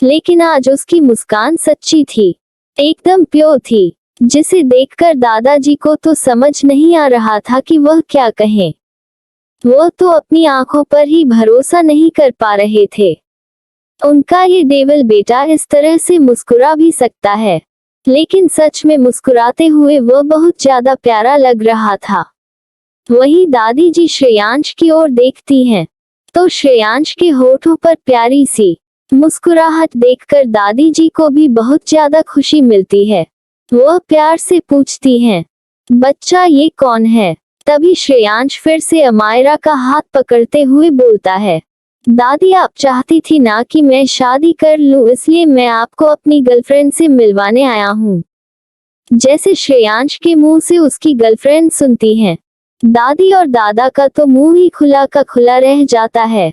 लेकिन आज उसकी मुस्कान सच्ची थी, एकदम प्योर थी, जिसे देखकर दादाजी को तो समझ नहीं आ रहा था कि वह क्या कहें। वह तो अपनी आंखों पर ही भरोसा नहीं कर पा रहे थे। उनका ये देवल बेटा इस तरह से मुस्कुरा भी सकता है, लेकिन सच में मुस्कुराते हुए वह बहुत ज्यादा प्यारा लग रहा था। वही दादी जी श्रेयांश की ओर देखती हैं, तो श्रेयांश के होठों पर प्यारी सी मुस्कुराहट देखकर दादी जी को भी बहुत ज्यादा खुशी मिलती है। वह प्यार से पूछती हैं, बच्चा ये कौन है? तभी श्रेयांश फिर से अमायरा का हाथ पकड़ते हुए बोलता है, दादी आप चाहती थी ना कि मैं शादी कर लूं, इसलिए मैं आपको अपनी गर्लफ्रेंड से मिलवाने आया हूं। जैसे श्रेयांश के मुंह से उसकी गर्लफ्रेंड सुनती हैं, दादी और दादा का तो मुंह ही खुला का खुला रह जाता है।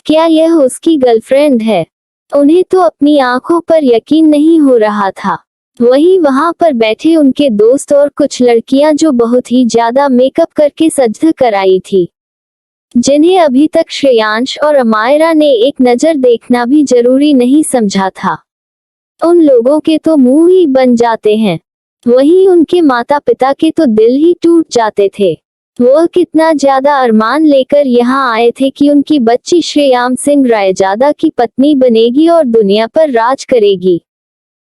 क्या यह उसकी गर्लफ्रेंड है? उन्हें तो अपनी आंखों पर यकीन नहीं हो रहा था। वही वहां पर बैठे उनके दोस्त और कुछ लड़कियां जो बहुत ही ज्यादा मेकअप करके सज कर आई थी, जिन्हें अभी तक श्रेयांश और अमायरा ने एक नजर देखना भी जरूरी नहीं समझा था। उन लोगों के तो मुंह ही बन जाते हैं, वहीं उनके माता पिता के तो दिल ही टूट जाते थे। वह कितना ज्यादा अरमान लेकर यहाँ आए थे कि उनकी बच्ची श्रेयाम सिंह रायजादा की पत्नी बनेगी और दुनिया पर राज करेगी,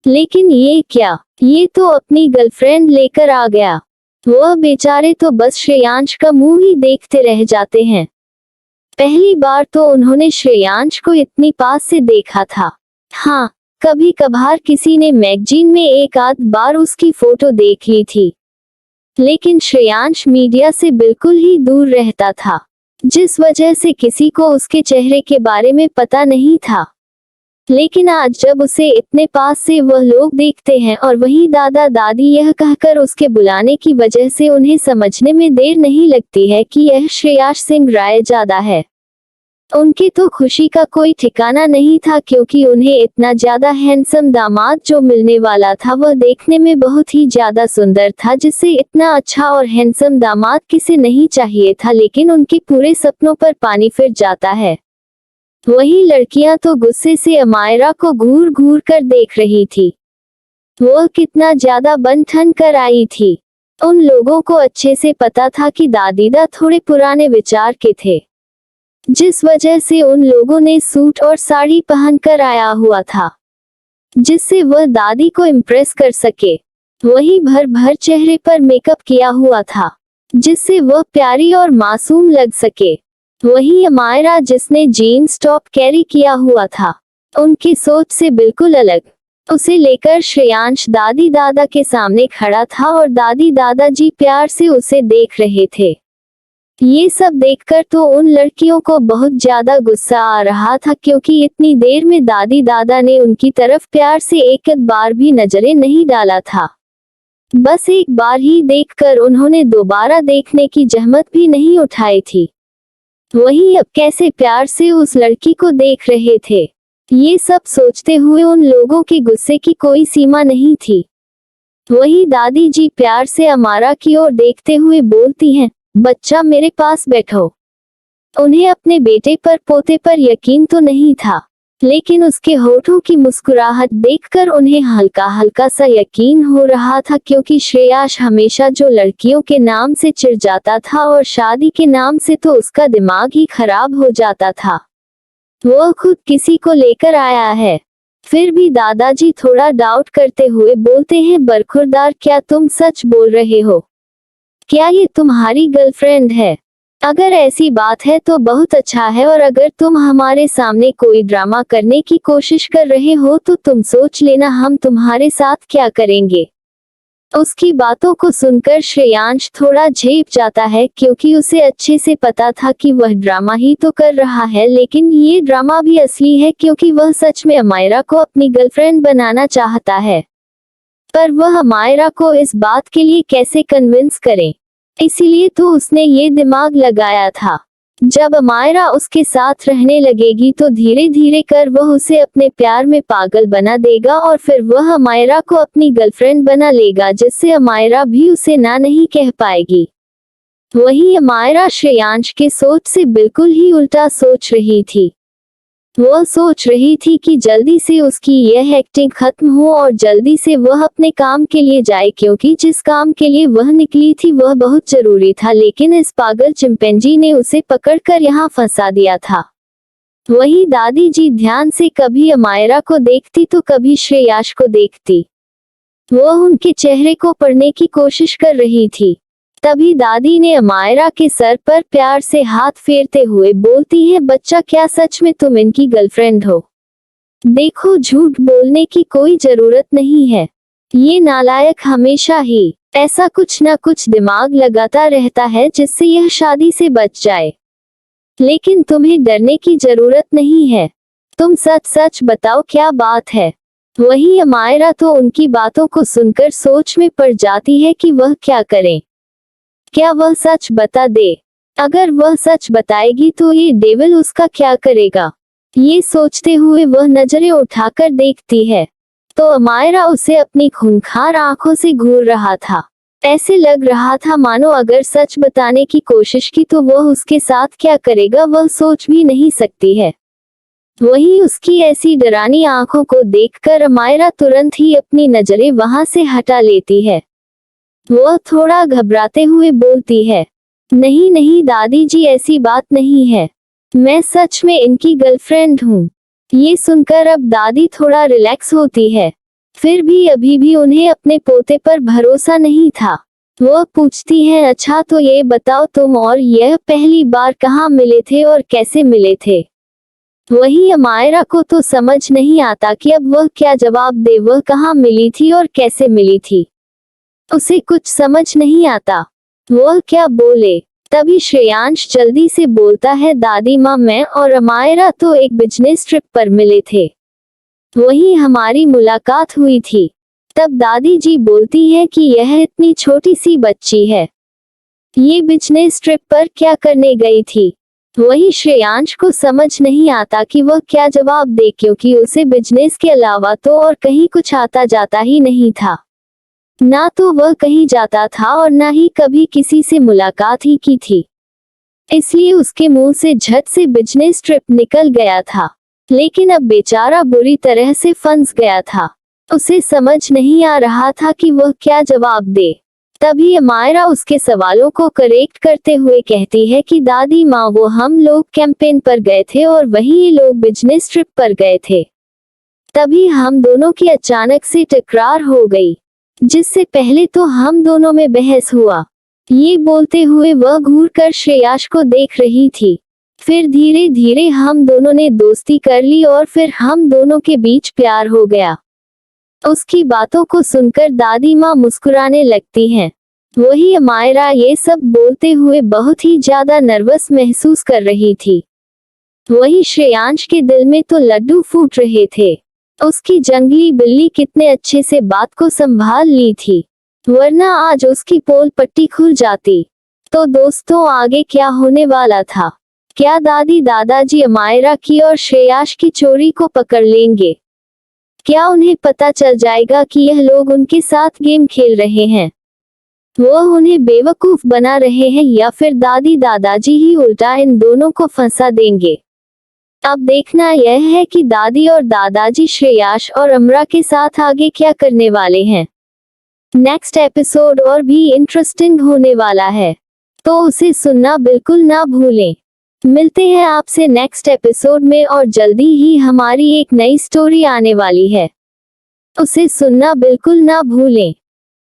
लेकिन ये क्या, ये तो अपनी गर्लफ्रेंड लेकर आ गया। वह बेचारे तो बस श्रेयांश का मुंह ही देखते रह जाते हैं। पहली बार तो उन्होंने श्रेयांश को इतनी पास से देखा था। हाँ, कभी कभार किसी ने मैगजीन में एक आध बार उसकी फोटो देख ली थी, लेकिन श्रेयांश मीडिया से बिल्कुल ही दूर रहता था, जिस वजह से किसी को उसके चेहरे के बारे में पता नहीं था। लेकिन आज जब उसे इतने पास से वह लोग देखते हैं और वही दादा दादी यह कहकर उसके बुलाने की वजह से उन्हें समझने में देर नहीं लगती है कि यह श्रेयाश सिंह रायजादा है। उनकी तो खुशी का कोई ठिकाना नहीं था, क्योंकि उन्हें इतना ज्यादा हैंडसम दामाद जो मिलने वाला था वह देखने में बहुत ही ज्यादा सुंदर था, जिससे इतना अच्छा और हैंडसम दामाद किसे नहीं चाहिए था। लेकिन उनके पूरे सपनों पर पानी फिर जाता है। वही लड़कियां तो गुस्से से अमायरा को घूर घूर कर देख रही थी। वो कितना ज्यादा बन ठन कर आई थी। उन लोगों को अच्छे से पता था कि दादीदा थोड़े पुराने विचार के थे, जिस वजह से उन लोगों ने सूट और साड़ी पहनकर आया हुआ था, जिससे वह दादी को इम्प्रेस कर सके। वही भर भर चेहरे पर मेकअप किया हुआ था, जिससे वह प्यारी और मासूम लग सके। वही अमायरा जिसने जीन्स टॉप कैरी किया हुआ था, उनकी सोच से बिल्कुल अलग। उसे लेकर श्रेयांश दादी दादा के सामने खड़ा था और दादी दादाजी प्यार से उसे देख रहे थे। ये सब देखकर तो उन लड़कियों को बहुत ज्यादा गुस्सा आ रहा था, क्योंकि इतनी देर में दादी दादा ने उनकी तरफ प्यार से एक बार भी नजरें नहीं डाला था। बस एक बार ही देखकर उन्होंने दोबारा देखने की जहमत भी नहीं उठाई थी। वही अब कैसे प्यार से उस लड़की को देख रहे थे। ये सब सोचते हुए उन लोगों के गुस्से की कोई सीमा नहीं थी। वही दादी जी प्यार से अमारा की ओर देखते हुए बोलती हैं, बच्चा मेरे पास बैठो। उन्हें अपने बेटे पर पोते पर यकीन तो नहीं था, लेकिन उसके होठों की मुस्कुराहट देखकर उन्हें हल्का हल्का सा यकीन हो रहा था, क्योंकि श्रेयाश हमेशा जो लड़कियों के नाम से चिढ़ जाता था और शादी के नाम से तो उसका दिमाग ही खराब हो जाता था, वो खुद किसी को लेकर आया है। फिर भी दादाजी थोड़ा डाउट करते हुए बोलते हैं, बरखुरदार क्या तुम सच बोल रहे हो? क्या ये तुम्हारी गर्लफ्रेंड है? अगर ऐसी बात है तो बहुत अच्छा है, और अगर तुम हमारे सामने कोई ड्रामा करने की कोशिश कर रहे हो तो तुम सोच लेना हम तुम्हारे साथ क्या करेंगे। उसकी बातों को सुनकर श्रेयांश थोड़ा झेप जाता है, क्योंकि उसे अच्छे से पता था कि वह ड्रामा ही तो कर रहा है, लेकिन ये ड्रामा भी असली है, क्योंकि वह सच में अमायरा को अपनी गर्लफ्रेंड बनाना चाहता है। पर वह अमायरा को इस बात के लिए कैसे कन्विंस करे, इसीलिए तो उसने ये दिमाग लगाया था। जब अमायरा उसके साथ रहने लगेगी तो धीरे धीरे कर वह उसे अपने प्यार में पागल बना देगा, और फिर वह अमायरा को अपनी गर्लफ्रेंड बना लेगा, जिससे अमायरा भी उसे ना नहीं कह पाएगी। वही अमायरा श्रेयांश के सोच से बिल्कुल ही उल्टा सोच रही थी। वह सोच रही थी कि जल्दी से उसकी यह एक्टिंग खत्म हो और जल्दी से वह अपने काम के लिए जाए, क्योंकि जिस काम के लिए वह निकली थी वह बहुत जरूरी था, लेकिन इस पागल चिंपैंजी ने उसे पकड़कर यहाँ फंसा दिया था। वही दादी जी ध्यान से कभी अमायरा को देखती तो कभी श्रेयाश को देखती। वह उनके चेहरे को पढ़ने की कोशिश कर रही थी। तभी दादी ने अमायरा के सर पर प्यार से हाथ फेरते हुए बोलती है, बच्चा क्या सच में तुम इनकी गर्लफ्रेंड हो? देखो झूठ बोलने की कोई जरूरत नहीं है। ये नालायक हमेशा ही ऐसा कुछ न कुछ दिमाग लगाता रहता है जिससे यह शादी से बच जाए, लेकिन तुम्हें डरने की जरूरत नहीं है। तुम सच सच बताओ क्या बात है। वही अमायरा तो उनकी बातों को सुनकर सोच में पड़ जाती है कि वह क्या करे। क्या वह सच बता दे? अगर वह सच बताएगी तो ये डेविल उसका क्या करेगा? ये सोचते हुए वह नजरें उठाकर देखती है तो अमायरा उसे अपनी खूंखार आंखों से घूर रहा था। ऐसे लग रहा था मानो अगर सच बताने की कोशिश की तो वह उसके साथ क्या करेगा वह सोच भी नहीं सकती है। वही उसकी ऐसी डरानी आंखों को देखकर अमायरा तुरंत ही अपनी नजरें वहां से हटा लेती है। वह थोड़ा घबराते हुए बोलती है, नहीं नहीं दादी जी ऐसी बात नहीं है, मैं सच में इनकी गर्लफ्रेंड हूँ। ये सुनकर अब दादी थोड़ा रिलैक्स होती है। फिर भी अभी भी उन्हें अपने पोते पर भरोसा नहीं था। वह पूछती है, अच्छा तो ये बताओ तुम और यह पहली बार कहाँ मिले थे और कैसे मिले थे? वही अमायरा को तो समझ नहीं आता कि अब वह क्या जवाब दे। वह कहाँ मिली थी और कैसे मिली थी, उसे कुछ समझ नहीं आता। वह क्या बोले। तभी श्रेयांश जल्दी से बोलता है, दादी माँ मैं और अमायरा तो एक बिजनेस ट्रिप पर मिले थे, वही हमारी मुलाकात हुई थी। तब दादी जी बोलती है कि यह इतनी छोटी सी बच्ची है, ये बिजनेस ट्रिप पर क्या करने गई थी? वही श्रेयांश को समझ नहीं आता कि वह क्या जवाब दे, क्योंकि उसे बिजनेस के अलावा तो और कहीं कुछ आता जाता ही नहीं था। ना तो वह कहीं जाता था और ना ही कभी किसी से मुलाकात ही की थी, इसलिए उसके मुंह से झट से बिजनेस ट्रिप निकल गया था। लेकिन अब बेचारा बुरी तरह से फंस गया था। उसे समझ नहीं आ रहा था कि वह क्या जवाब दे। तभी अमायरा उसके सवालों को करेक्ट करते हुए कहती है कि दादी माँ, वो हम लोग कैंपेन पर गए थे और वहीं ये लोग बिजनेस ट्रिप पर गए थे। तभी हम दोनों की अचानक से टकरार हो गई, जिससे पहले तो हम दोनों में बहस हुआ। ये बोलते हुए वह घूरकर श्रेयाश को देख रही थी। फिर धीरे धीरे हम दोनों ने दोस्ती कर ली और फिर हम दोनों के बीच प्यार हो गया। उसकी बातों को सुनकर दादी माँ मुस्कुराने लगती हैं। वही अमायरा ये सब बोलते हुए बहुत ही ज्यादा नर्वस महसूस कर रही थी। वही श्रेयांश के दिल में तो लड्डू फूट रहे थे। उसकी जंगली बिल्ली कितने अच्छे से बात को संभाल ली थी, वरना आज उसकी पोल पट्टी खुल जाती। तो दोस्तों, आगे क्या होने वाला था? क्या दादी दादाजी अमायरा की और श्रेयाश की चोरी को पकड़ लेंगे? क्या उन्हें पता चल जाएगा कि यह लोग उनके साथ गेम खेल रहे हैं? वह उन्हें बेवकूफ बना रहे हैं या फिर दादी दादाजी ही उल्टा इन दोनों को फंसा देंगे? अब देखना यह है कि दादी और दादाजी श्रेयाश और अमरा के साथ आगे क्या करने वाले हैं। नेक्स्ट एपिसोड और भी इंटरेस्टिंग होने वाला है, तो उसे सुनना बिल्कुल ना भूलें। मिलते हैं आपसे नेक्स्ट एपिसोड में और जल्दी ही हमारी एक नई स्टोरी आने वाली है, उसे सुनना बिल्कुल ना भूलें।